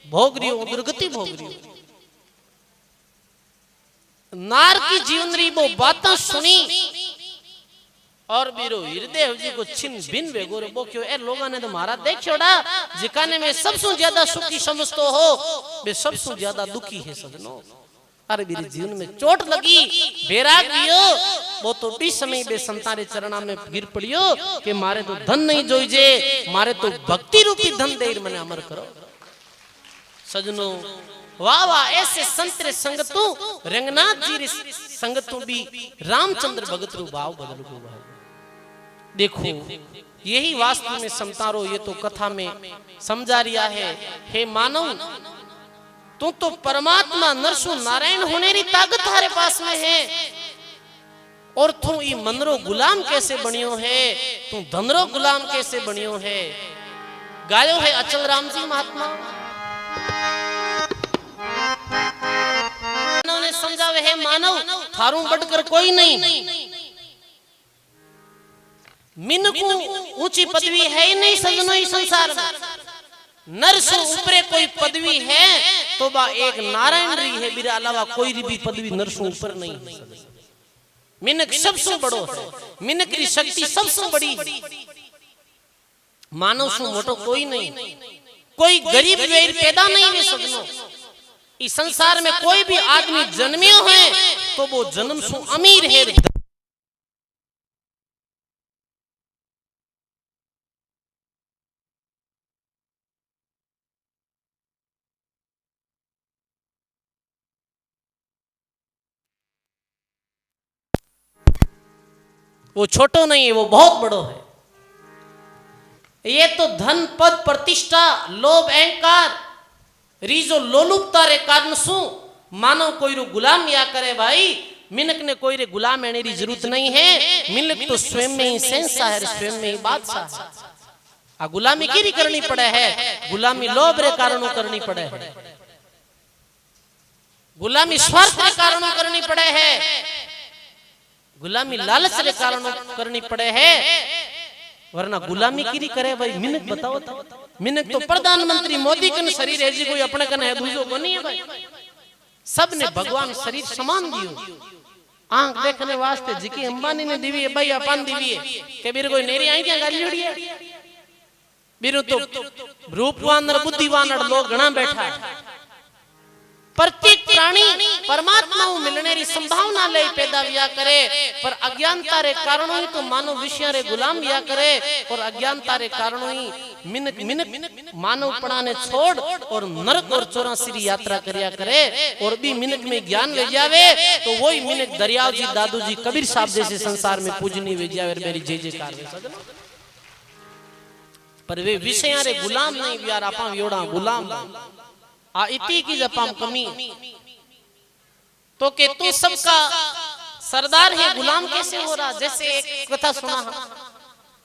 भोग रही हूं, दुर्गति भोग रही हूं। नार की जीवन री वो बातें सुनी और बीरो हृदय जी को छिन बिन वेगो रे बोक्यो ए लोगा ने तो मारा देख छोड़ा जिकाने में सबसे ज्यादा सुखी समझतो हो वे सबसे ज्यादा दुखी है सजनो। अरे मेरे जीवन में चोट लगी बेराग लियो वो तो टी समय बे संतारे चरणा में गिर पड़ियो कि मारे तो धन नहीं जोईजे मारे तो भक्ति रूपी धन देर मने अमर करो सजनो। वाह वाह ऐसे संतरे संगतु रंगनाथ जी रे संगतु भी रामचंद्र भगत रू भाव बदल गो भाई। देखो यही वास्तव में समतारो ये तो कथा में समझा रिया है। हे मानव तू तो परमात्मा नरसु नारायण होने री ताकत थारे पास में है और तू ई मनरो गुलाम कैसे बनियो है तू धनरो गुलाम कैसे बनियो है। गायो है अचल राम जी महात्मा उन्होंने समझावे है मानव थारू बढ़कर कोई नहीं मिनको ऊंची पदवी है ही नहीं सजनो इस संसार में। नर से ऊपरे कोई पदवी है तो बा एक नारायण री है मेरे अलावा कोई भी पदवी नर से ऊपर नहीं है। मिनक सबसे बड़ो है मिनक री शक्ति सबसे बड़ी है मानव से मोटो कोई नहीं कोई गरीब वेर पैदा नहीं वे सजनो। इस संसार में कोई भी आदमी जन्मियो है तो वो जन्म से अमीर है। वो छोटो नहीं है वो बहुत बड़ो है। ये तो धन पद प्रतिष्ठा लोभ अहंकार रीजो लोलुपता रे कारण सु मानो कोई रो गुलाम या करे भाई। मिनक ने कोई रे गुलाम एने री जरूरत नहीं है। मिनक तो स्वयं में ही शहंशाह है स्वयं में ही बादशाह है। आ गुलामी की करनी पड़े है गुलामी लोभ रे कारणों करनी पड़े है गुलामी स्वार्थ रे कारणों करनी पड़े है गुलामी लालच रे कारणों करनी पड़े है वरना गुलामी की करे भाई। मिनक बताओ तो मिनक तो प्रधानमंत्री मोदी कन शरीर है जी कोई अपने कन है दूसरो को नहीं है भाई। सब ने भगवान शरीर समान दियो आंख देखने वास्ते जिकी अंबानी ने दीवी है भाई अपन दीवी है के बीर कोई नेरी आई क्या गाली जोड़ी है बीरो तो रूपवान और बुद्धिवान लोग घना बैठा है। प्रत्येक प्राणी परमात्मा को मिलने री संभावना ले पैदा विया करे पर अज्ञानता रे कारणों ही तो मानव विषय रे गुलाम विया करे और अज्ञानता रे कारणों ही मिनक मिनक मानवपना ने छोड़ और नरक और 84 यात्रा करिया करे और भी मिनक में ज्ञान ले जावे तो वही मिनक दरियाव जी दादू जी कबीर साहब जैसे संसार में पूजनी वे जावे मेरी जय जयकार वे सजना। पर वे विषय रे गुलाम नहीं यार आपा योड़ा गुलाम आ इति की जपाम कमी तो के तू सबका सरदार है गुलाम कैसे हो रहा। जैसे एक कथा सुना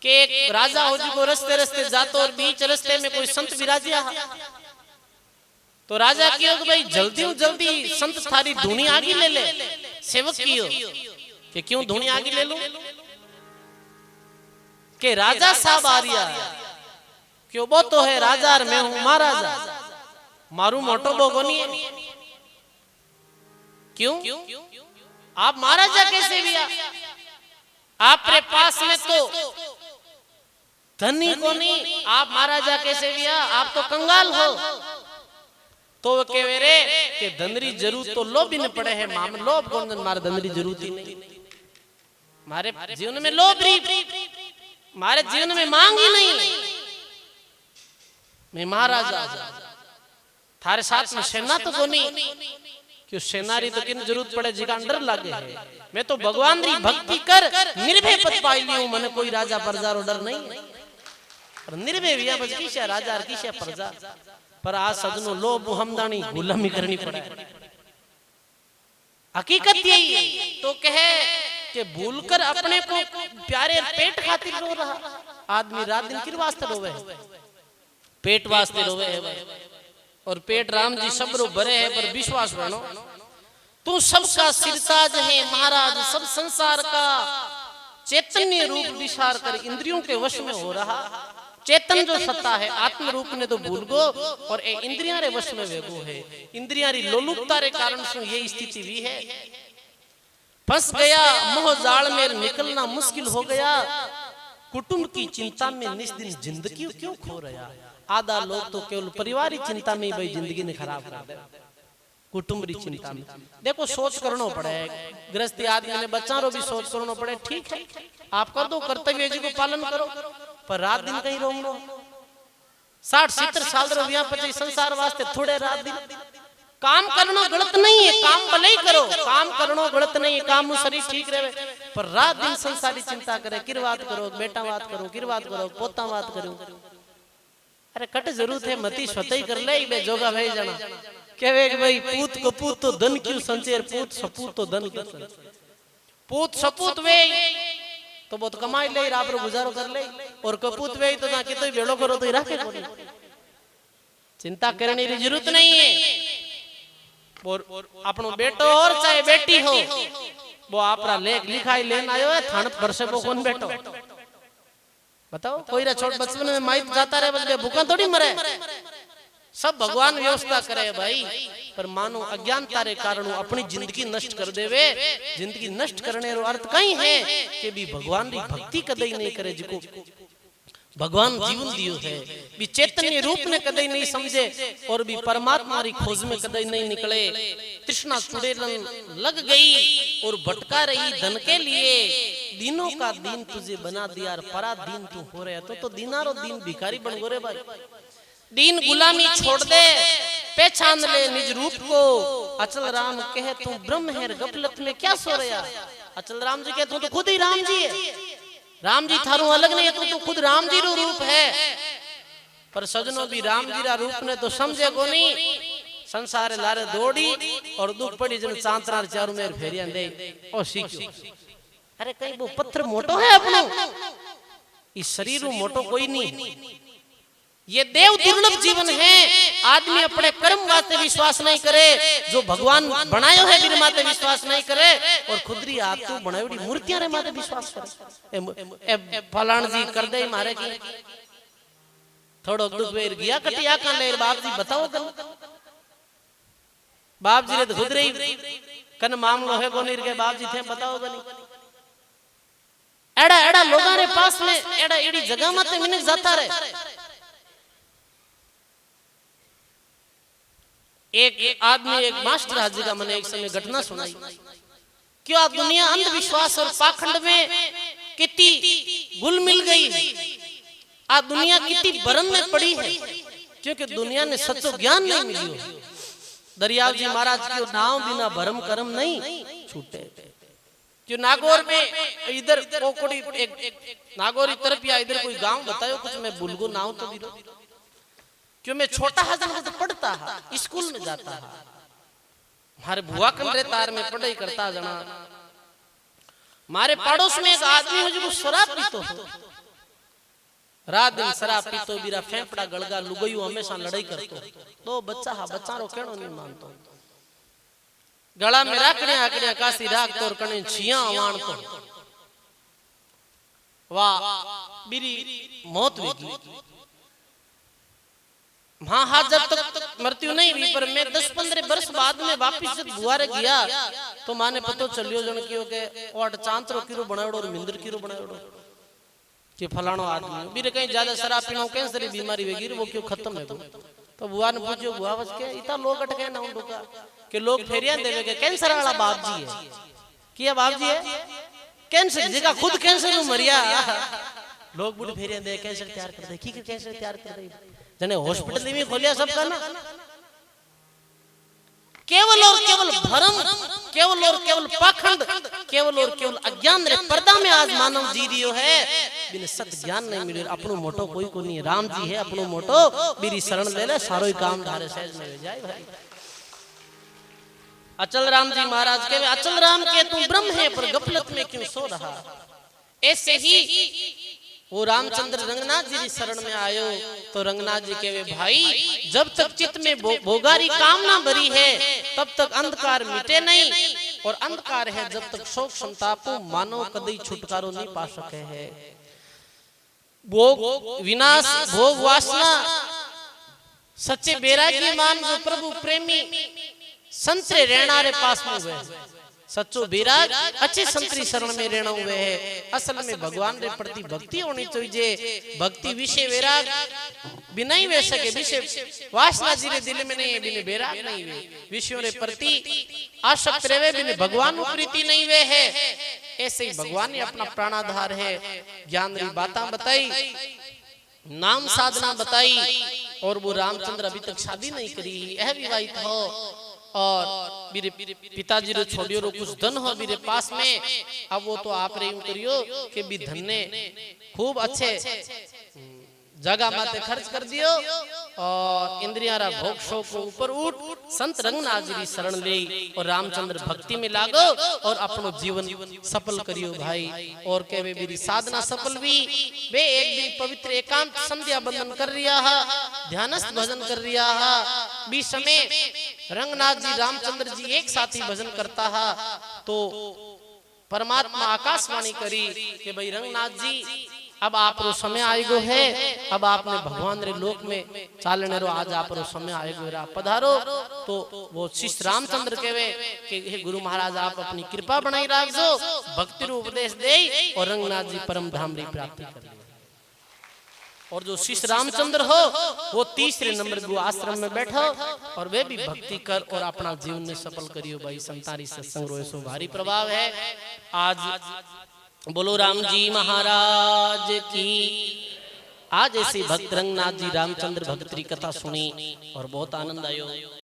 कि एक राजा हो जी को रस्ते रस्ते जातो और बीच रस्ते में कोई संत विराजिया तो राजा कियो कि भाई जल्दी संत थारी धुनी आगी ले ले। सेवक कियो कि क्यों धुनी आगी ले लूं कि राजा साहब आ रिया क्यों वो तो है राजा और मैं हूं महाराजा मारू मोटो बोगोनी है क्यों आप महाराजा कैसे भी आपके पास में तो धनी को नहीं आप महाराजा कैसे भी आप तो कंगाल हो। तो वो कहे रे कि धनरी जरूरत तो लोभ ही न पड़े है माम लोभ कौन मारे धनरी जरूरत ही नहीं मारे जीवन में लोभ री मारे जीवन में मांग ही नहीं मैं महाराजा थारे साथ में सेना तो को नहीं क्यों सेनारी तो किन जरूरत पड़े जिका डर लागे है। मैं तो भगवान री भक्ति कर निर्भय पद पाई लियो मने कोई राजा प्रजा रो डर नहीं पर निर्भय विया बस किसे राजा और किसे प्रजा पर आ सजनो लोभ हमदानी गुलामी करनी पड़े। हकीकत यही है तो कहे कि भूलकर अपने को प्यारे पेट खातिर रो रहा आदमी रात दिन किर वास्ते रोवे पेट वास्ते रोवे है और पेट राम जी सबरो भरे है पर विश्वास बनो तू सबका सिरताज है महाराज सब संसार का चैतन्य रूप विचार कर इंद्रियों के वश में हो रहा। चेतन जो सत्ता है आत्म रूप ने तो भूल गो और ए इंद्रियां रे वश में वेगो है। इंद्रियां री लोलुपता रे कारण से ये स्थिति भी है फंस गया मोह जाल में, निकलना मुश्किल हो गया। कुटुंब की चिंता में निस दिन जिंदगी क्यों खो रहा। आधा लोग तो केवल परिवार की चिंता में भाई जिंदगी ने खराब कर दे। कुटुंब की चिंता में देखो सोच करना पड़े, गृहस्थी आदमी ने बच्चा रो भी सोच करना पड़े। ठीक है आप कर दो, कर्तव्य जी को पालन करो, पर रात दिन कहीं रोमो 60-70 साल रो यहाँ पचे संसार वास्ते थोड़े रात दिन काम करना गलत नहीं है, काम भले ही करो, काम करना गलत नहीं है, काम शरीर ठीक रहे, पर रात दिन संसारी चिंता करे, किर बात करो, बेटा बात करो, किर बात करो, पोता बात करो। अरे कट जरूरत है मती स्वतः ही कर ले बे जोगा भाई जाना कहवे कि भाई पूत को पूत तो धन क्यों संचेर, पूत सपूत तो धन क्यों संचेर। पूत सपूत वे तो बहुत कमाई ले आप गुजारो कर ले, और कपूत वे तो ना कितो बेड़ो करो तो राखे कोनी। चिंता करने की जरूरत नहीं है। और अपनो बेटो और चाहे बेटी हो वो आपरा लेख लिखाई लेना आयो है, थान पर से वो कौन बेटो बताओ। कोई रा छोट बचपन में माइट जाता रहे बस भूखा थोड़ी मरे, सब भगवान व्यवस्था करे भाई। पर मानो अज्ञानता रे कारण अपनी जिंदगी नष्ट कर देवे। जिंदगी नष्ट करने रो अर्थ कहीं है कि भी भगवान री भक्ति कदई नहीं करे, जिको भगवान जीवन दियो है भी चैतन्य रूप ने कदई नहीं समझे, और भी परमात्मा री खोज में कदई नहीं निकले। तृष्णा चुड़ैलन लग गई और भटका रही धन के लिए। दिनों का दिन तुझे बना दिया, परा दिन तू हो रहा तो दिनारो दिन भिखारी बन गो रे भाई। दीन गुलामी छोड़ दे, पहचान ले निज रूप को। अचल राम कहे तू ब्रह्म है, गफलत में क्या सो रहा। अचल राम जी कहे तू तो खुद ही राम जी है, राम जी थारू अलग नहीं है, तू तो खुद राम जी रो रूप है। पर सजनों भी राम जी रा रूप ने तो समझे को नहीं। संसार लारे दौड़ी और दुख पड़ी जन चांतरा चारू मेर फेरिया दे ओ सीखो। अरे कहीं वो पत्थर मोटो है अपनो, इस शरीर मोटो कोई नहीं। ये देव दुर्लभ जीवन है। आदमी अपने कर्म वास्ते विश्वास नहीं करे, जो भगवान बनायो है बिन माते विश्वास नहीं करे, और खुदरी आतु बनायोड़ी मूर्तियां रे माते विश्वास करे। फलाण जी कर दे मारे की थोड़ो दुख वेर गया कटिया का ले बाप जी बताओ कल बाप जी रे तो खुद रही कन मामलो है कोनी के बाप जी थे बताओ गनी। एड़ा एड़ा लोगा रे पास में एड़ा एड़ी जगह माते मिने जाता रहे। एक आदमी एक मास्टर हाजी का मैंने एक समय घटना सुनाई। क्या दुनिया अंधविश्वास और पाखंड में कितनी गुल मिल गई है। आज दुनिया कितनी भरम में पड़ी है, क्योंकि दुनिया ने सच्चो ज्ञान नहीं मिली। दरियाव जी महाराज की नाव बिना भरम करम नहीं छूटे। जो नागौर में इधर कोकोड़ी एक नागौरी तरफ या इधर कोई गांव बतायो कुछ, मैं भूल गो नाव तो भी क्यों मैं छोटा हजन तो पढ़ता है, स्कूल में जाता है, हमारे बुआ कन रे तार में पढ़ाई करता जना। हमारे पड़ोस में एक आदमी है जो शराब पीतो हो, रात दिन शराब पीतो, बीरा फेफड़ा गड़गा लुगई हमेशा लड़ाई करतो। तो बच्चा हा बच्चा रो केड़ो नहीं मानतो, गला में राखने आकड़िया कासी राख तोर कने छिया आवाण तो वाह बीरी मौत हुई। हाँ हाँ जब तक मृत्यु नहीं हुई, पर मैं 10-15 वर्ष बाद में वापिस जब बुआरे गया तो माने पतो चलियो जन कियो के ओट चांतरो किरो बनावड़ो और मिंदर किरो बनावड़ो कि फलाणो आदमी बीरे कहीं ज्यादा शराब पीना कैंसर की बीमारी वेगी वो क्यों खत्म है। तो बुआ ने पूछो बुआ बस के इतना लोग अटके ना उन का कि लोग फेरिया देवे के कैंसर वाला बाप जी है किया बाप जी है कैंसर जिका खुद कैंसर में मरिया लोग बुढ़ फेरिया दे कैंसर तैयार कर दे की कैंसर तैयार कर दे जने हॉस्पिटल में खोलिया सबका ना। केवल और केवल भरम, केवल और केवल पाखंड, केवल और केवल अज्ञान रे पर्दा में आज मानव जी रियो है। बिन सत ज्ञान नहीं मिले अपनो मोटो कोई को नहीं। राम जी है अपनो मोटो, बीरी शरण ले ले सारो ही काम धारे सहज में हो जाए भाई। अचल राम जी महाराज के अचल राम के तुम ब्रह्म है पर गफलत में क्यों सो रहा। ऐसे ही वो रामचंद्र रंगनाथ जी की शरण में आयो तो रंगनाथ जी के भाई जब तक चित्त में भोगारी कामना भरी है तब तक अंधकार मिटे नहीं, और अंधकार है जब तक शोक संताप मानव कदई छुटकारो नहीं पा सके है। भोग विनाश भोग वासना सच्चे बैरागी मान जो प्रभु प्रेमी संतरे रहना रे पास में हुए सच्चो बैराग अच्छे संतरी शरण में रहना हुए है। असल में भगवान रे प्रति भक्ति होनी चाहिए। भक्ति विषय वैराग भी नहीं वे सके, विषय वासना जी रे दिल में नहीं है, बिने बैराग नहीं वे। विषयों रे प्रति आसक्त रहे बिने भगवान प्रीति नहीं वे है। ऐसे ही भगवान ने अपना प्राणाधार है, ज्ञान री बातें बताई, नाम साधना बताई, और वो रामचंद्र अभी तक शादी नहीं करी, यह विवाहित हो, और मेरे पिताजी रो छोड़ियो रो कुछ धन हो मेरे पास में, अब वो तो आप रे यूं करियो कि भी धन ने खूब अच्छे जगह माते खर्च कर दियो, और इंद्रिया रा भोग शोक को ऊपर उठ संत रंगनाथ जी शरण ले और रामचंद्र भक्ति में लागो और अपनो जीवन सफल करियो भाई। और के वे मेरी साधना सफल भी, वे एक दिन पवित्र एकांत संध्या बंदन कर रिया है, ध्यानस्थ भजन कर रिया है, भी समय रंगनाथ जी रामचंद्र जी एक साथ ही भजन करता है, तो परमात्मा आकाशवाणी करी कि भाई रंगनाथ जी अब आप रो समय आएगो है, अब आपने भगवान रे लोक में चालने रो, आज आप रो समय आएगो रा पधारो। तो वो शिष्य रामचंद्र कहवे कि हे गुरु महाराज आप अपनी कृपा बनाई राखजो, भक्ति रो उपदेश दे और रंगनाथ जी परम धाम री प्राप्ति कर ले। और जो शिष्य रामचंद्र हो वो तीसरे नंबर वो आश्रम में बैठो और वे भी भक्ति कर और अपना जीवन में सफल करियो भाई। संतारी सत्संग रो सो भारी प्रभाव है। आज बोलो राम जी महाराज की। आज ऐसे भक्त रंगनाथ जी रामचंद्र भक्त की कथा सुनी और बहुत आनंद आयो।